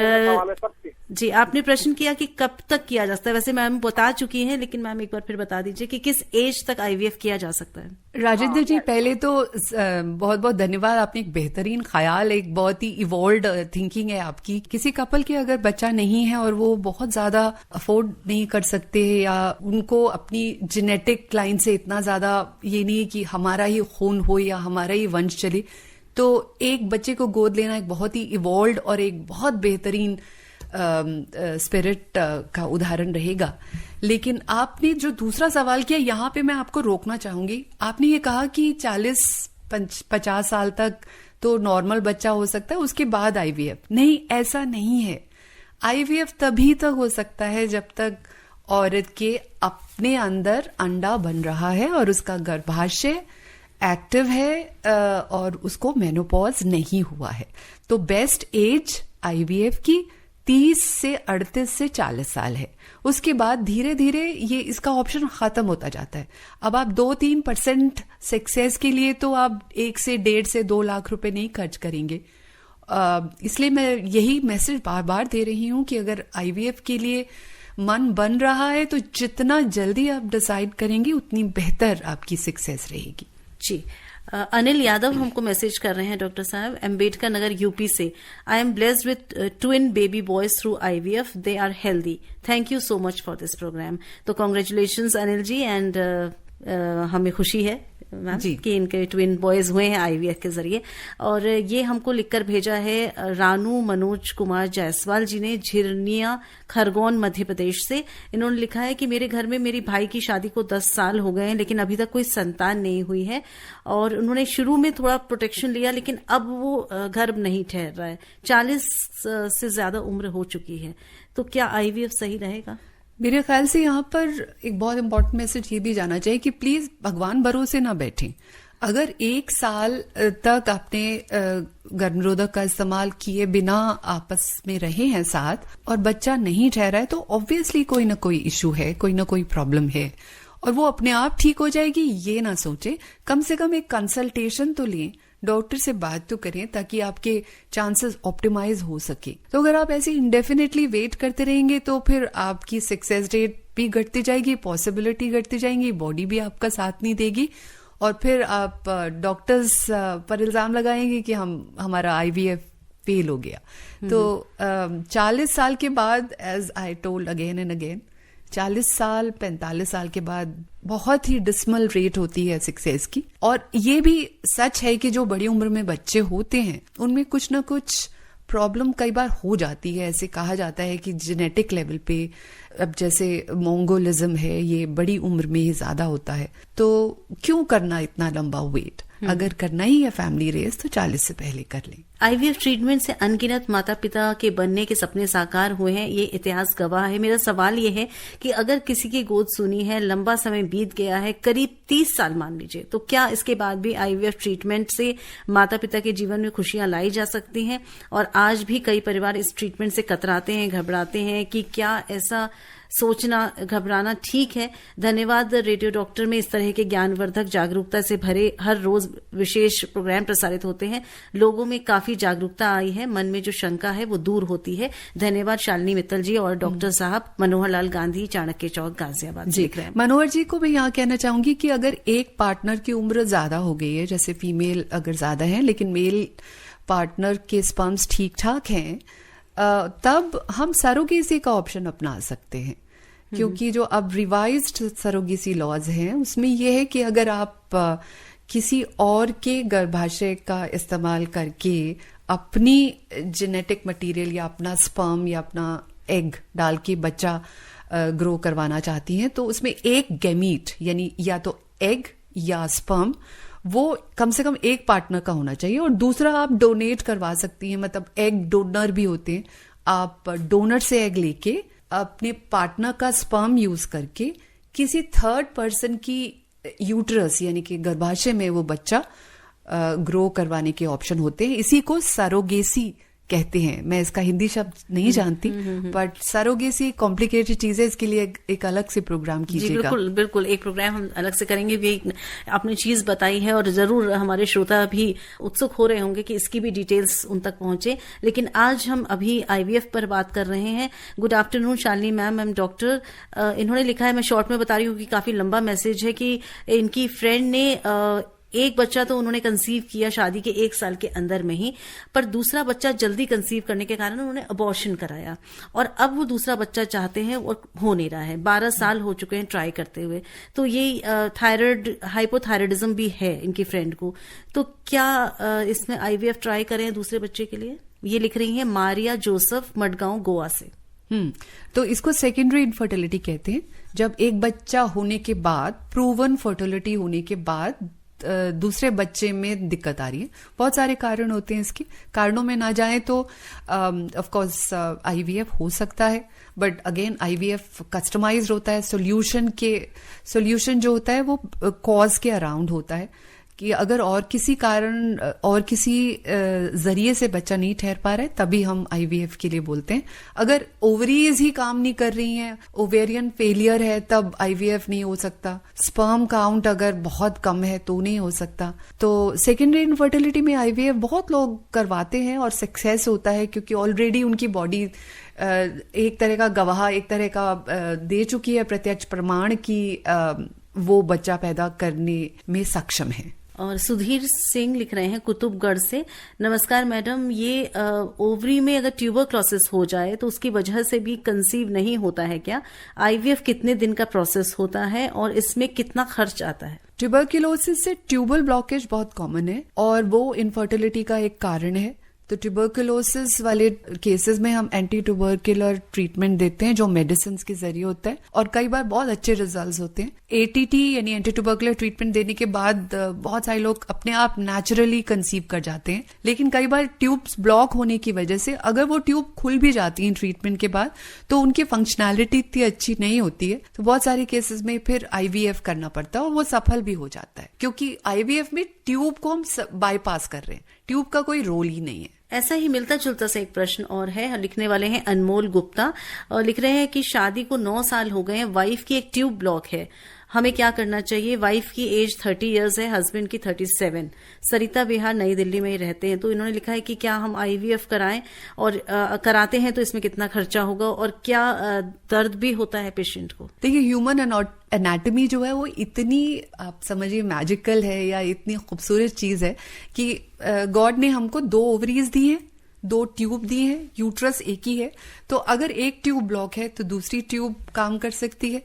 जी आपने प्रश्न किया कि कब तक किया जा सकता है, वैसे मैम बता चुकी हैं, लेकिन मैम एक बार फिर बता दीजिए कि किस एज तक IVF किया जा सकता है। राजेंद्र जी पहले तो बहुत बहुत धन्यवाद, आपने एक बेहतरीन ख्याल, एक बहुत ही इवॉल्व्ड थिंकिंग है आपकी। किसी कपल के अगर बच्चा नहीं है और वो बहुत ज्यादा अफोर्ड नहीं कर सकते हैं, या उनको अपनी जेनेटिक लाइन से इतना ज्यादा ये नहीं है कि हमारा ही खून हो या हमारा ही वंश चले, तो एक बच्चे को गोद लेना एक बहुत ही इवॉल्व्ड और एक बहुत बेहतरीन स्पिरिट का उदाहरण रहेगा। लेकिन आपने जो दूसरा सवाल किया, यहाँ पे मैं आपको रोकना चाहूंगी। आपने ये कहा कि 40-50 साल तक तो नॉर्मल बच्चा हो सकता है, उसके बाद IVF। नहीं, ऐसा नहीं है। IVF तभी तक हो सकता है जब तक औरत के अपने अंदर अंडा बन रहा है और उसका गर्भाशय एक्टिव है और उसको मेनोपॉज नहीं हुआ है। तो बेस्ट एज IVF की 30 से 38 से 40 साल है। उसके बाद धीरे धीरे ये इसका ऑप्शन खत्म होता जाता है। अब आप 2-3% सक्सेस के लिए तो आप 1 से 1.5 से 2 लाख रुपए नहीं खर्च करेंगे। इसलिए मैं यही मैसेज बार बार दे रही हूं कि अगर IVF के लिए मन बन रहा है तो जितना जल्दी आप डिसाइड करेंगे उतनी बेहतर आपकी सक्सेस रहेगी। जी अनिल यादव हमको मैसेज कर रहे हैं डॉक्टर साहब, अम्बेडकर नगर यूपी से। I am blessed with twin baby boys through IVF, they are healthy, thank you so much for this programme. तो कॉन्ग्रेचुलेशंस अनिल जी, एंड हमें खुशी है मैम कि इनके ट्विन बॉयज हुए हैं IVF के जरिए। और ये हमको लिखकर भेजा है रानू मनोज कुमार जायसवाल जी ने, झिरनिया खरगोन मध्य प्रदेश से। इन्होंने लिखा है कि मेरे घर में मेरी भाई की शादी को 10 साल हो गए हैं, लेकिन अभी तक कोई संतान नहीं हुई है, और उन्होंने शुरू में थोड़ा प्रोटेक्शन लिया, लेकिन अब वो गर्भ नहीं ठहर रहा है। 40 से ज्यादा उम्र हो चुकी है, तो क्या IVF सही रहेगा? मेरे ख्याल से यहाँ पर एक बहुत इंपॉर्टेंट मैसेज ये भी जाना चाहिए कि प्लीज भगवान भरोसे ना बैठें। अगर 1 साल तक आपने गर्भनिरोधक का इस्तेमाल किए बिना आपस में रहे हैं साथ और बच्चा नहीं ठहरा है, तो ऑब्वियसली कोई ना कोई इशू है, कोई ना कोई प्रॉब्लम है, और वो अपने आप ठीक हो जाएगी ये ना सोचे। कम से कम एक कंसल्टेशन तो लें, डॉक्टर से बात तो करें, ताकि आपके चांसेस ऑप्टिमाइज हो सके। तो अगर आप ऐसे इंडेफिनेटली वेट करते रहेंगे तो फिर आपकी सक्सेस रेट भी घटती जाएगी, पॉसिबिलिटी घटती जाएंगी, बॉडी भी आपका साथ नहीं देगी, और फिर आप डॉक्टर्स पर इल्जाम लगाएंगे कि हमारा IVF फेल हो गया। तो 40 साल के बाद, as I told again and again, 40 साल 45 साल के बाद बहुत ही डिस्मल रेट होती है सक्सेस की। और ये भी सच है कि जो बड़ी उम्र में बच्चे होते हैं उनमें कुछ ना कुछ प्रॉब्लम कई बार हो जाती है। ऐसे कहा जाता है कि जेनेटिक लेवल पे, अब जैसे मोंगोलिज्म है, ये बड़ी उम्र में ही ज्यादा होता है, तो क्यों करना इतना लंबा वेट? अगर करना ही है फैमिली रेस तो 40 से पहले कर लें। आईवीएफ ट्रीटमेंट से अनगिनत माता पिता के बनने के सपने साकार हुए हैं, ये इतिहास गवाह है। मेरा सवाल ये है कि अगर किसी की गोद सुनी है, लंबा समय बीत गया है, करीब 30 साल मान लीजिए, तो क्या इसके बाद भी आईवीएफ ट्रीटमेंट से माता पिता के जीवन में खुशियां लाई जा सकती हैं? और आज भी कई परिवार इस ट्रीटमेंट से कतराते हैं, घबराते हैं कि क्या ऐसा सोचना, घबराना ठीक है? धन्यवाद। रेडियो डॉक्टर में इस तरह के ज्ञानवर्धक, जागरूकता से भरे हर रोज विशेष प्रोग्राम प्रसारित होते हैं। लोगों में काफी जागरूकता आई है, मन में जो शंका है वो दूर होती है। धन्यवाद शालिनी मित्तल जी और डॉक्टर साहब। मनोहर लाल गांधी, चाणक्य चौक, गाजियाबाद जी। मनोहर जी को मैं यहाँ कहना चाहूंगी कि अगर एक पार्टनर की उम्र ज्यादा हो गई है, जैसे फीमेल अगर ज्यादा है लेकिन मेल पार्टनर के स्पर्म्स ठीक ठाक हैं, तब हम सरोगेसी का ऑप्शन अपना सकते हैं। क्योंकि जो अब रिवाइज्ड सरोगेसी लॉज हैं उसमें यह है कि अगर आप किसी और के गर्भाशय का इस्तेमाल करके अपनी जेनेटिक मटेरियल या अपना स्पर्म या अपना एग डाल के बच्चा ग्रो करवाना चाहती हैं, तो उसमें एक गैमीट यानी या तो एग या स्पर्म वो कम से कम एक पार्टनर का होना चाहिए, और दूसरा आप डोनेट करवा सकती हैं। मतलब एग डोनर भी होते हैं, आप डोनर से एग लेके अपने पार्टनर का स्पर्म यूज करके किसी थर्ड पर्सन की यूट्रस यानी कि गर्भाशय में वो बच्चा ग्रो करवाने के ऑप्शन होते हैं। इसी को सरोगेसी कहते हैं। मैं इसका हिंदी शब्द नहीं जानती, बट सरोगेसी कॉम्प्लिकेटेड चीज है, इसके लिए एक अलग से प्रोग्राम कीजिएगा। बिल्कुल बिल्कुल, एक प्रोग्राम हम अलग से करेंगे। भी आपने चीज बताई है और जरूर हमारे श्रोता भी उत्सुक हो रहे होंगे कि इसकी भी डिटेल्स उन तक पहुंचे। लेकिन आज हम अभी आईवीएफ पर बात कर रहे हैं। Good afternoon Shalini ma'am. Ma'am doctor इन्होंने लिखा है, मैं शॉर्ट में बता रही हूँ कि काफी लंबा मैसेज है, कि इनकी फ्रेंड ने एक बच्चा तो उन्होंने कंसीव किया शादी के 1 साल के अंदर में ही, पर दूसरा बच्चा जल्दी कंसीव करने के कारण उन्होंने अबॉर्शन कराया और अब वो दूसरा बच्चा चाहते हैं और हो नहीं रहा है। 12 साल हो चुके हैं ट्राई करते हुए। तो ये थायराइड, हाइपोथायराइडिज्म भी है इनकी फ्रेंड को। तो क्या इसमें आईवीएफ ट्राई करें दूसरे बच्चे के लिए? ये लिख रही है मारिया जोसेफ, मडगांव, गोवा से। तो इसको सेकेंडरी इनफर्टिलिटी कहते हैं, जब एक बच्चा होने के बाद, प्रूवन फर्टिलिटी होने के बाद दूसरे बच्चे में दिक्कत आ रही है। बहुत सारे कारण होते हैं इसके। कारणों में ना जाए तो ऑफ कोर्स आईवीएफ हो सकता है, बट अगेन आईवीएफ कस्टमाइज्ड होता है। सोल्यूशन जो होता है वो कॉज के अराउंड होता है, कि अगर और किसी कारण और किसी जरिए से बच्चा नहीं ठहर पा रहा है तभी हम आईवीएफ के लिए बोलते हैं। अगर ओवरीज ही काम नहीं कर रही हैं, ओवेरियन फेलियर है, तब आईवीएफ नहीं हो सकता। स्पर्म काउंट अगर बहुत कम है तो नहीं हो सकता। तो सेकेंडरी इनफर्टिलिटी में आईवीएफ बहुत लोग करवाते हैं और सक्सेस होता है, क्योंकि ऑलरेडी उनकी बॉडी एक तरह का गवाह, एक तरह का दे चुकी है प्रत्यक्ष प्रमाण कि वो बच्चा पैदा करने में सक्षम है। और सुधीर सिंह लिख रहे हैं कुतुबगढ़ से, नमस्कार मैडम, ये ओवरी में अगर ट्यूबरक्लोसिस हो जाए तो उसकी वजह से भी कंसीव नहीं होता है क्या? आईवीएफ कितने दिन का प्रोसेस होता है और इसमें कितना खर्च आता है? ट्यूबरक्लोसिस से ट्यूबल ब्लॉकेज बहुत कॉमन है और वो इनफर्टिलिटी का एक कारण है। तो ट्यूबरकुलोसिस वाले केसेस में हम एंटी ट्यूबरकुलर ट्रीटमेंट देते हैं जो मेडिसिन के जरिए होता है, और कई बार बहुत अच्छे रिजल्ट्स होते हैं। एटीटी यानी एंटी ट्यूबरकुलर ट्रीटमेंट देने के बाद बहुत सारे लोग अपने आप नेचुरली कंसीव कर जाते हैं, लेकिन कई बार ट्यूब्स ब्लॉक होने की वजह से अगर वो ट्यूब खुल भी जाती हैं ट्रीटमेंट के बाद तो उनकी फंक्शनैलिटी इतनी अच्छी नहीं होती है। तो बहुत सारे केसेस में फिर आईवीएफ करना पड़ता है और वो सफल भी हो जाता है, क्योंकि आईवीएफ में ट्यूब को हम बाईपास कर रहे हैं, ट्यूब का कोई रोल ही नहीं है। ऐसा ही मिलता जुलता सा एक प्रश्न और है, लिखने वाले हैं अनमोल गुप्ता, और लिख रहे हैं कि शादी को 9 साल हो गए हैं, वाइफ की एक ट्यूब ब्लॉक है, हमें क्या करना चाहिए? वाइफ की एज 30 इयर्स है, हस्बैंड की 37। सरिता बिहार, नई दिल्ली में ही रहते हैं। तो इन्होंने लिखा है कि क्या हम आईवीएफ कराएं, और कराते हैं तो इसमें कितना खर्चा होगा और क्या दर्द भी होता है पेशेंट को? देखिए, ह्यूमन एनाटॉमी जो है वो इतनी, आप समझिए, मैजिकल है या इतनी खूबसूरत चीज है कि गॉड ने हमको 2 ओवरीज दी है, 2 ट्यूब दी है, यूट्रस एक ही है। तो अगर एक ट्यूब ब्लॉक है तो दूसरी ट्यूब काम कर सकती है।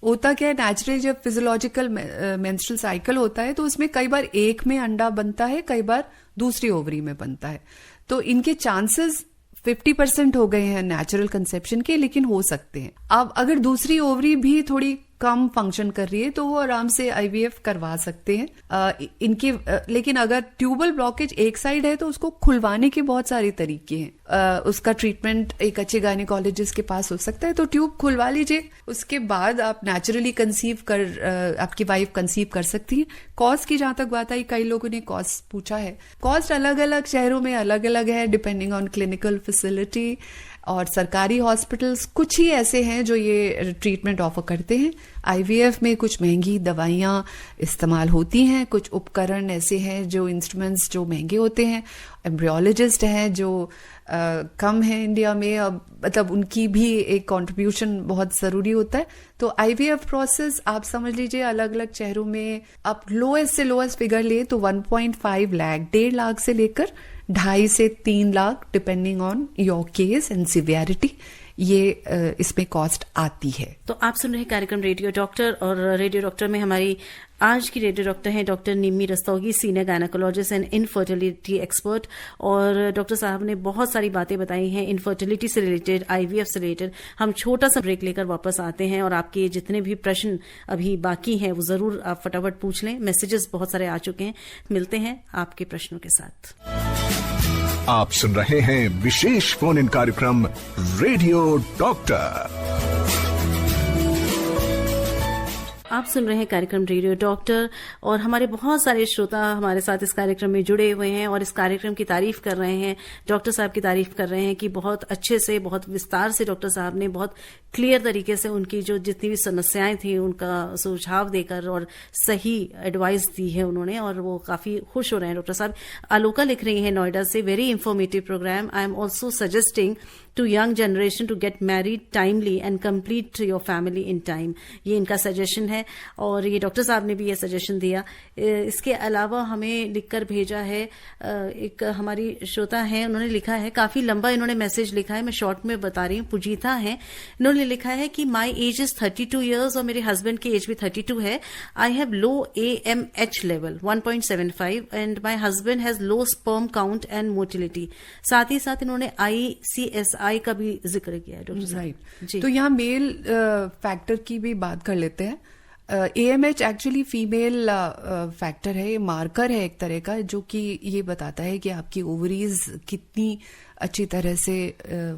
होता क्या है, नेचुरली जब फिजियोलॉजिकल मेंस्ट्रुअल साइकिल होता है तो उसमें कई बार एक में अंडा बनता है, कई बार दूसरी ओवरी में बनता है। तो इनके चांसेस 50% हो गए हैं नेचुरल कंसेप्शन के, लेकिन हो सकते हैं। अब अगर दूसरी ओवरी भी थोड़ी कम फंक्शन कर रही है तो वो आराम से आईवीएफ करवा सकते हैं। लेकिन अगर ट्यूबल ब्लॉकेज एक साइड है तो उसको खुलवाने के बहुत सारे तरीके हैं। उसका ट्रीटमेंट एक अच्छे गायनेकोलॉजिस्ट के पास हो सकता है, तो ट्यूब खुलवा लीजिए, उसके बाद आप नेचुरली आपकी वाइफ कंसीव कर सकती है। कॉस्ट की जहां तक बात आई, कई लोगों ने कॉस्ट पूछा है। कॉस्ट अलग अलग शहरों में अलग अलग है, डिपेंडिंग ऑन क्लिनिकल फैसिलिटी। और सरकारी हॉस्पिटल्स कुछ ही ऐसे हैं जो ये ट्रीटमेंट ऑफर करते हैं। आईवीएफ में कुछ महंगी दवाइयां इस्तेमाल होती हैं, कुछ उपकरण ऐसे हैं जो इंस्ट्रूमेंट्स जो महंगे होते हैं। एम्ब्रियोलॉजिस्ट हैं जो कम है इंडिया में, अब मतलब उनकी भी एक कंट्रीब्यूशन बहुत जरूरी होता है। तो आईवीएफ प्रोसेस आप समझ लीजिए अलग अलग शहरों में आप लोएस्ट से लोएस्ट फिगर ले तो 1.5 लाख, 1.5 लाख से लेकर 2.5 से 3 lakh depending on your case and severity, ये इसमें कॉस्ट आती है। तो आप सुन रहे कार्यक्रम रेडियो डॉक्टर, और रेडियो डॉक्टर में हमारी आज की रेडियो डॉक्टर हैं doctor Nimmi Rastogi, senior gynaecologist and infertility expert. और डॉक्टर साहब ने बहुत सारी बातें बताई हैं इनफर्टिलिटी से रिलेटेड, आईवीएफ से रिलेटेड। हम छोटा सा ब्रेक लेकर वापस आते हैं और आपके जितने भी प्रश्न अभी बाकी हैं वो जरूर आप फटाफट पूछ लें। मैसेजेस बहुत सारे आ चुके हैं, मिलते हैं आपके प्रश्नों के साथ। आप सुन रहे हैं विशेष फोन इन कार्यक्रम रेडियो डॉक्टर। आप सुन रहे हैं कार्यक्रम रेडियो डॉक्टर, और हमारे बहुत सारे श्रोता हमारे साथ इस कार्यक्रम में जुड़े हुए हैं और इस कार्यक्रम की तारीफ कर रहे हैं, डॉक्टर साहब की तारीफ कर रहे हैं कि बहुत अच्छे से, बहुत विस्तार से डॉक्टर साहब ने बहुत क्लियर तरीके से उनकी जो जितनी भी समस्याएं थी उनका सुझाव देकर और सही एडवाइस दी है उन्होंने, और वो काफी खुश हो रहे हैं डॉक्टर साहब। आलोका लिख रही है नोएडा से, very informative programme. I am also suggesting to young generation to get married timely and complete your family in time। ये इनका सजेशन है और ये डॉक्टर साहब ने भी ये सजेशन दिया। इसके अलावा हमें लिखकर भेजा है एक हमारी श्रोता है, उन्होंने लिखा है, काफी लंबा इन्होंने मैसेज लिखा है, मैं शॉर्ट में बता रही हूँ। पूजिता है, इन्होंने लिखा है कि माई एज इज 32 ईयर्स और मेरे हस्बैंड की एज भी 32 है। I have low AMH level 1.75 and my husband has low sperm count and motility. साथ ही साथ इन्होंने ICSI का भी जिक्र किया है डॉक्टर साहब। तो यहाँ मेल फैक्टर की भी बात कर लेते हैं। AMH एक्चुअली फीमेल फैक्टर है, ये मार्कर है एक तरह का जो कि ये बताता है कि आपकी ओवरीज कितनी अच्छी तरह से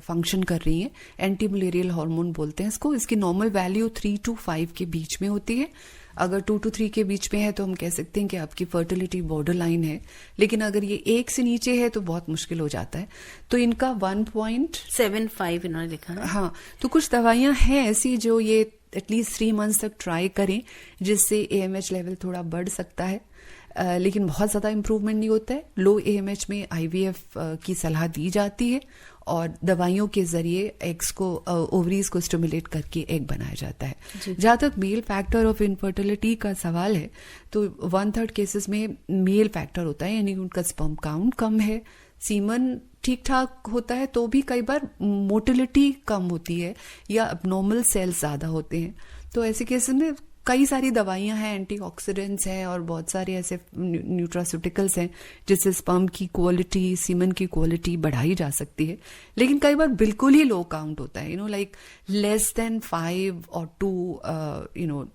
फंक्शन कर रही हैं। एंटी मलेरियल हार्मोन बोलते हैं इसको। इसकी नॉर्मल वैल्यू 3 to 5 के बीच में होती है। अगर 2 to 3 के बीच में है तो हम कह सकते हैं कि आपकी फर्टिलिटी बॉर्डर लाइन है, लेकिन अगर ये 1 से नीचे है तो बहुत मुश्किल हो जाता है। तो इनका 1.75 इन्होंने लिखा है। हाँ, तो कुछ दवाइयां हैं ऐसी जो ये एटलीस्ट 3 months तक ट्राई करें, जिससे AMH लेवल थोड़ा बढ़ सकता है, लेकिन बहुत ज्यादा इंप्रूवमेंट नहीं होता है। लो AMH में IVF की सलाह दी जाती है और दवाइयों के जरिए एग्स को, ओवरीज को स्टिमुलेट करके एग बनाया जाता है। जहां तक मेल फैक्टर ऑफ इनफर्टिलिटी का सवाल है तो 1/3 केसेस में मेल फैक्टर होता है, यानी उनका स्पर्म काउंट कम है, सीमन ठीक ठाक होता है, तो भी कई बार मोटिलिटी कम होती है या अबनॉर्मल सेल्स ज्यादा होते हैं। तो ऐसे केसेस में कई सारी दवाइयां हैं, एंटीऑक्सीडेंट्स हैं और बहुत सारे ऐसे न्यूट्रास्यूटिकल्स हैं जिससे स्पर्म की क्वालिटी, सीमन की क्वालिटी बढ़ाई जा सकती है। लेकिन कई बार बिल्कुल ही लो काउंट होता है, like less than 5 or 2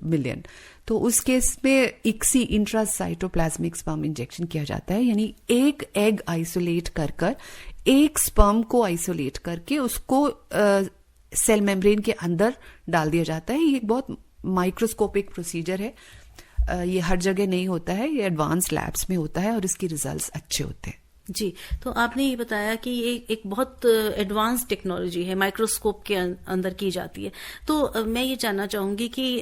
million. तो उस केस में ICSI इंट्रासाइटोप्लाज्मिक स्पर्म इंजेक्शन किया जाता है, यानी एक एग आइसोलेट कर एक स्पर्म को आइसोलेट करके उसको सेल मेम्ब्रेन के अंदर डाल दिया जाता है। ये एक बहुत माइक्रोस्कोपिक प्रोसीजर है, ये हर जगह नहीं होता है, ये एडवांस लैब्स में होता है और इसके रिजल्ट्स अच्छे होते हैं। जी, तो आपने ये बताया कि ये एक बहुत एडवांस टेक्नोलॉजी है, माइक्रोस्कोप के अंदर की जाती है। तो मैं ये जानना चाहूंगी कि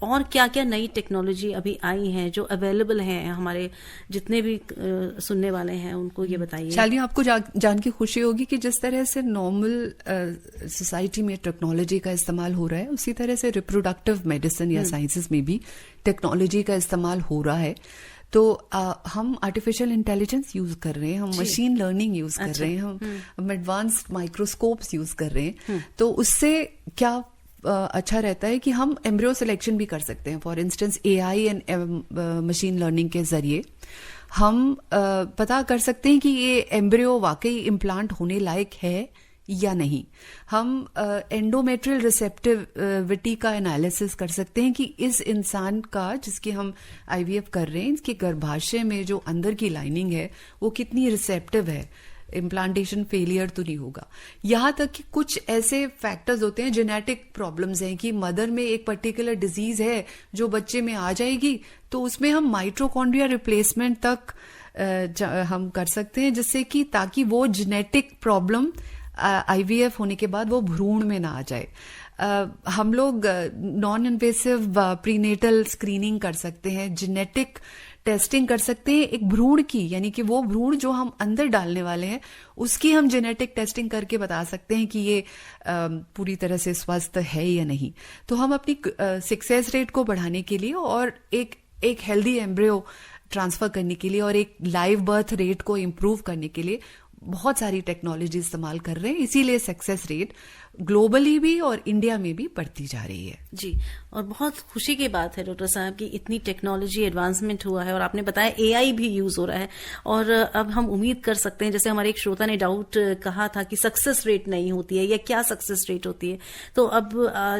और क्या क्या नई टेक्नोलॉजी अभी आई हैं जो अवेलेबल हैं, हमारे जितने भी सुनने वाले हैं उनको ये बताइए। चलिए, आपको जान के खुशी होगी कि जिस तरह से नॉर्मल सोसाइटी में टेक्नोलॉजी का इस्तेमाल हो रहा है, उसी तरह से रिप्रोडक्टिव मेडिसिन या साइंसेस में भी टेक्नोलॉजी का इस्तेमाल हो रहा है। तो हम आर्टिफिशियल इंटेलिजेंस यूज कर रहे हैं, हम मशीन लर्निंग यूज कर रहे हैं, हम एडवांस्ड माइक्रोस्कोप्स यूज कर रहे हैं। तो उससे क्या अच्छा रहता है कि हम एम्ब्रियो सिलेक्शन भी कर सकते हैं। For instance AI and machine learning के जरिए हम पता कर सकते हैं कि ये एम्ब्रियो वाकई इम्प्लांट होने लायक है या नहीं। हम एंडोमेट्रियल रिसेप्टिविटी का एनालिसिस कर सकते हैं कि इस इंसान का जिसकी हम आईवीएफ कर रहे हैं, इसके गर्भाशय में जो अंदर की लाइनिंग है वो कितनी रिसेप्टिव है, इम्प्लांटेशन फेलियर तो नहीं होगा। यहां तक कि कुछ ऐसे फैक्टर्स होते हैं, जेनेटिक प्रॉब्लम्स हैं कि मदर में एक पर्टिकुलर डिजीज है जो बच्चे में आ जाएगी, तो उसमें हम माइटोकॉन्ड्रिया रिप्लेसमेंट तक हम कर सकते हैं, जिससे कि ताकि वो जेनेटिक प्रॉब्लम आईवीएफ होने के बाद वो भ्रूण में ना आ जाए। हम लोग नॉन इन्वेसिव प्रीनेटल स्क्रीनिंग कर सकते हैं, जेनेटिक टेस्टिंग कर सकते हैं एक भ्रूण की, यानी कि वो भ्रूण जो हम अंदर डालने वाले हैं उसकी हम जेनेटिक टेस्टिंग करके बता सकते हैं कि ये पूरी तरह से स्वस्थ है या नहीं। तो हम अपनी सक्सेस रेट को बढ़ाने के लिए और एक हेल्दी एम्ब्रियो ट्रांसफर करने के लिए और एक लाइव बर्थ रेट को इम्प्रूव करने के लिए बहुत सारी टेक्नोलॉजी इस्तेमाल कर रहे हैं, इसीलिए सक्सेस रेट ग्लोबली भी और इंडिया में भी बढ़ती जा रही है। जी, और बहुत खुशी की बात है डॉक्टर साहब कि इतनी टेक्नोलॉजी एडवांसमेंट हुआ है और आपने बताया एआई भी यूज हो रहा है, और अब हम उम्मीद कर सकते हैं, जैसे हमारे एक श्रोता ने डाउट कहा था कि सक्सेस रेट नहीं होती है या क्या सक्सेस रेट होती है, तो अब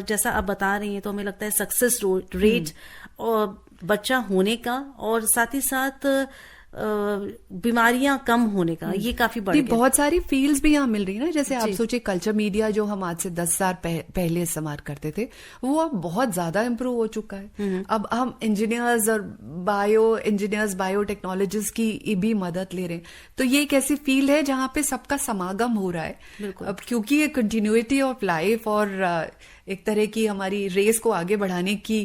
जैसा आप बता रही हैं तो हमें लगता है सक्सेस रेट और बच्चा होने का और साथ ही साथ बीमारियां कम होने का ये काफी बढ़ गया। बहुत सारी फील्ड्स भी यहाँ मिल रही है ना, जैसे आप सोचिए कल्चर मीडिया जो हम आज से 10 साल पहले इस्तेमाल करते थे वो अब बहुत ज्यादा इम्प्रूव हो चुका है। अब हम इंजीनियर्स और बायो टेक्नोलॉजिस्ट की भी मदद ले रहे हैं, तो ये एक ऐसी फील्ड है जहाँ पे सबका समागम हो रहा है। अब क्योंकि ये कंटिन्यूटी ऑफ लाइफ और एक तरह की हमारी रेस को आगे बढ़ाने की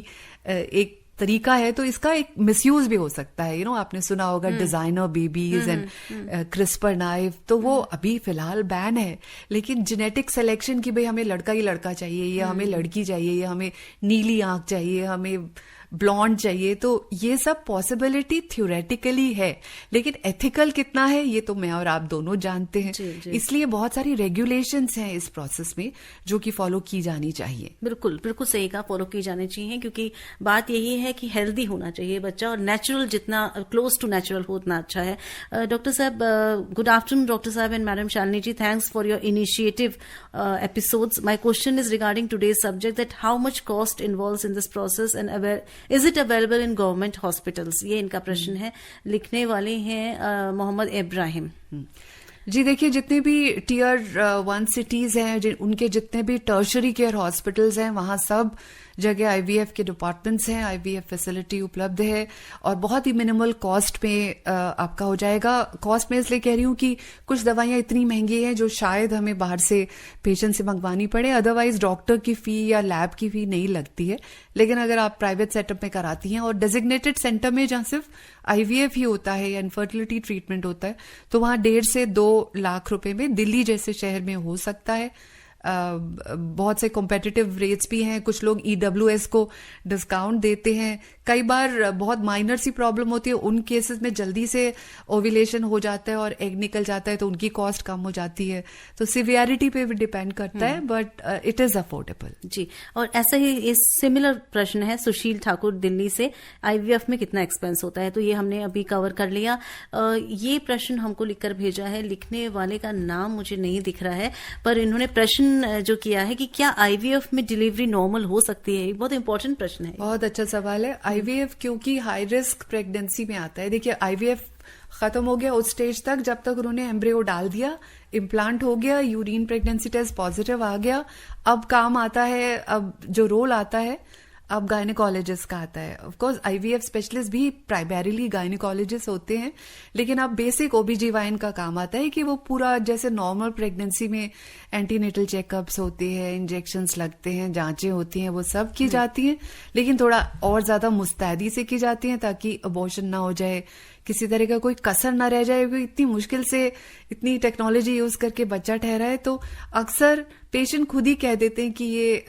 एक तरीका है, तो इसका एक मिसयूज भी हो सकता है। आपने सुना होगा designer babies and CRISPR knife, तो वो अभी फिलहाल बैन है, लेकिन जेनेटिक सिलेक्शन की भाई हमें लड़का ही लड़का चाहिए या हमें लड़की चाहिए या हमें नीली आंख चाहिए, हमें ब्लॉन्ड चाहिए, तो ये सब पॉसिबिलिटी थ्योरेटिकली है, लेकिन एथिकल कितना है ये तो मैं और आप दोनों जानते हैं। इसलिए बहुत सारी रेगुलेशंस हैं इस प्रोसेस में जो कि फॉलो की जानी चाहिए। बिल्कुल बिल्कुल सही कहा, फॉलो की जानी चाहिए, क्योंकि बात यही है कि हेल्दी होना चाहिए बच्चा, और नेचुरल जितना क्लोज टू नेचुरल हो उतना अच्छा है। डॉक्टर साहब, गुड आफ्टरनून डॉक्टर साहब and madam Shalini ji, thanks for your initiative episodes. My question is regarding today's subject, that how much cost involves in this process and is it available in government hospitals? ये इनका प्रश्न है, लिखने वाले हैं मोहम्मद इब्राहिम। जी देखिए, जितने भी टियर 1 सिटीज हैं, उनके जितने भी टर्शरी केयर हॉस्पिटल्स हैं, वहां सब जगह आईवीएफ के डिपार्टमेंट्स हैं, आईवीएफ फैसिलिटी उपलब्ध है और बहुत ही मिनिमल कॉस्ट में आपका हो जाएगा। कॉस्ट में इसलिए कह रही हूँ कि कुछ दवाइयां इतनी महंगी हैं जो शायद हमें बाहर से पेशेंट से मंगवानी पड़े, अदरवाइज डॉक्टर की फी या लैब की फी नहीं लगती है। लेकिन अगर आप प्राइवेट सेटअप में कराती हैं और डेजिग्नेटेड सेंटर में जहां सिर्फ आईवीएफ ही होता है या इनफर्टिलिटी ट्रीटमेंट होता है, तो वहां 1.5 से 2 लाख रुपए में दिल्ली जैसे शहर में हो सकता है। बहुत से कॉम्पिटिटिव रेट्स भी हैं, कुछ लोग ईडब्ल्यूएस को डिस्काउंट देते हैं। कई बार बहुत माइनर सी प्रॉब्लम होती है, उन केसेस में जल्दी से ओव्यूलेशन हो जाता है और एग निकल जाता है, तो उनकी कॉस्ट कम हो जाती है। तो सिवियरिटी पे भी डिपेंड करता है, बट इट इज अफोर्डेबल। जी, और ऐसा ही इस सिमिलर प्रश्न है सुशील ठाकुर दिल्ली से, आईवीएफ में कितना एक्सपेंस होता है, तो ये हमने अभी कवर कर लिया। ये प्रश्न हमको लिखकर भेजा है, लिखने वाले का नाम मुझे नहीं दिख रहा है, पर इन्होंने प्रश्न जो किया है कि क्या आईवीएफ में डिलीवरी नॉर्मल हो सकती है, बहुत इंपॉर्टेंट प्रश्न है। बहुत अच्छा सवाल है। आईवीएफ क्योंकि हाई रिस्क प्रेगनेंसी में आता है, देखिए आईवीएफ खत्म हो गया उस स्टेज तक जब तक उन्होंने एम्ब्रियो डाल दिया, इम्प्लांट हो गया, यूरिन प्रेगनेंसी टेस्ट पॉजिटिव आ गया। अब काम आता है, अब जो रोल आता है अब गायनेकोलॉजिस्ट का आता है। ऑफ कोर्स आईवीएफ स्पेशलिस्ट भी प्राइमरीली गायनेकोलॉजिस्ट होते हैं, लेकिन अब बेसिक ओबीजीवाइन का काम आता है कि वो पूरा जैसे नॉर्मल प्रेगनेंसी में एंटीनेटल चेकअप्स होते हैं, इंजेक्शंस लगते हैं, जांचें होती हैं, वो सब की जाती हैं, लेकिन थोड़ा और ज्यादा मुस्तैदी से की जाती हैं ताकि अबॉर्शन ना हो जाए, किसी तरह का कोई कसर ना रह जाए। इतनी मुश्किल से इतनी टेक्नोलॉजी यूज करके बच्चा ठहरा है, तो अक्सर पेशेंट खुद ही कह देते हैं कि ये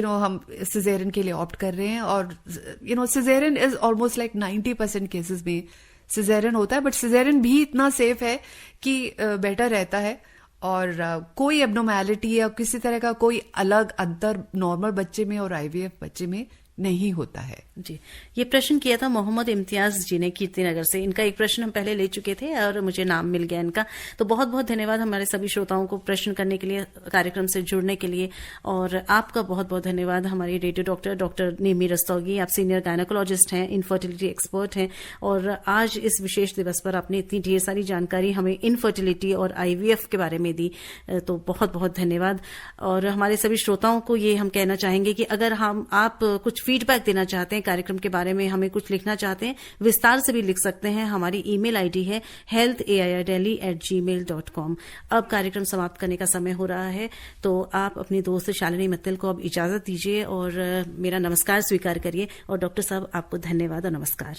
हम सिजेरियन के लिए ऑप्ट कर रहे हैं, और caesarean is almost like 90% cases में सिजेरियन होता है, बट सिजेरियन भी इतना सेफ है कि बेटर रहता है, और कोई एब्नॉर्मैलिटी या किसी तरह का कोई अलग अंतर नॉर्मल बच्चे में और आईवीएफ बच्चे में नहीं होता है। जी, ये प्रश्न किया था मोहम्मद इम्तियाज जी ने कीर्तिनगर से। इनका एक प्रश्न हम पहले ले चुके थे और मुझे नाम मिल गया इनका। तो बहुत बहुत धन्यवाद हमारे सभी श्रोताओं को प्रश्न करने के लिए, कार्यक्रम से जुड़ने के लिए। और आपका बहुत बहुत धन्यवाद हमारी रेडियो डॉक्टर निमी रस्तोगी। आप सीनियर गायनेकोलॉजिस्ट हैं, इनफर्टिलिटी एक्सपर्ट हैं, और आज इस विशेष दिवस पर आपने इतनी ढेर सारी जानकारी हमें इनफर्टिलिटी और IVF के बारे में दी, तो बहुत बहुत धन्यवाद। और हमारे सभी श्रोताओं को ये हम कहना चाहेंगे कि अगर आप कुछ फीडबैक देना चाहते हैं, कार्यक्रम के बारे में हमें कुछ लिखना चाहते हैं, विस्तार से भी लिख सकते हैं। हमारी ईमेल आईडी है healthairdelhi@gmail.com। अब कार्यक्रम समाप्त करने का समय हो रहा है, तो आप अपनी दोस्त शालिनी मित्तल को अब इजाजत दीजिए और मेरा नमस्कार स्वीकार करिए। और डॉक्टर साहब, आपको धन्यवाद और नमस्कार।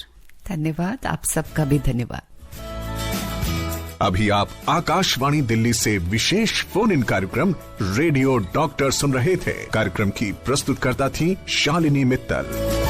धन्यवाद, आप सबका भी धन्यवाद। अभी आप आकाशवाणी दिल्ली से विशेष फोन इन कार्यक्रम रेडियो डॉक्टर सुन रहे थे। कार्यक्रम की प्रस्तुतकर्ता थी शालिनी मित्तल।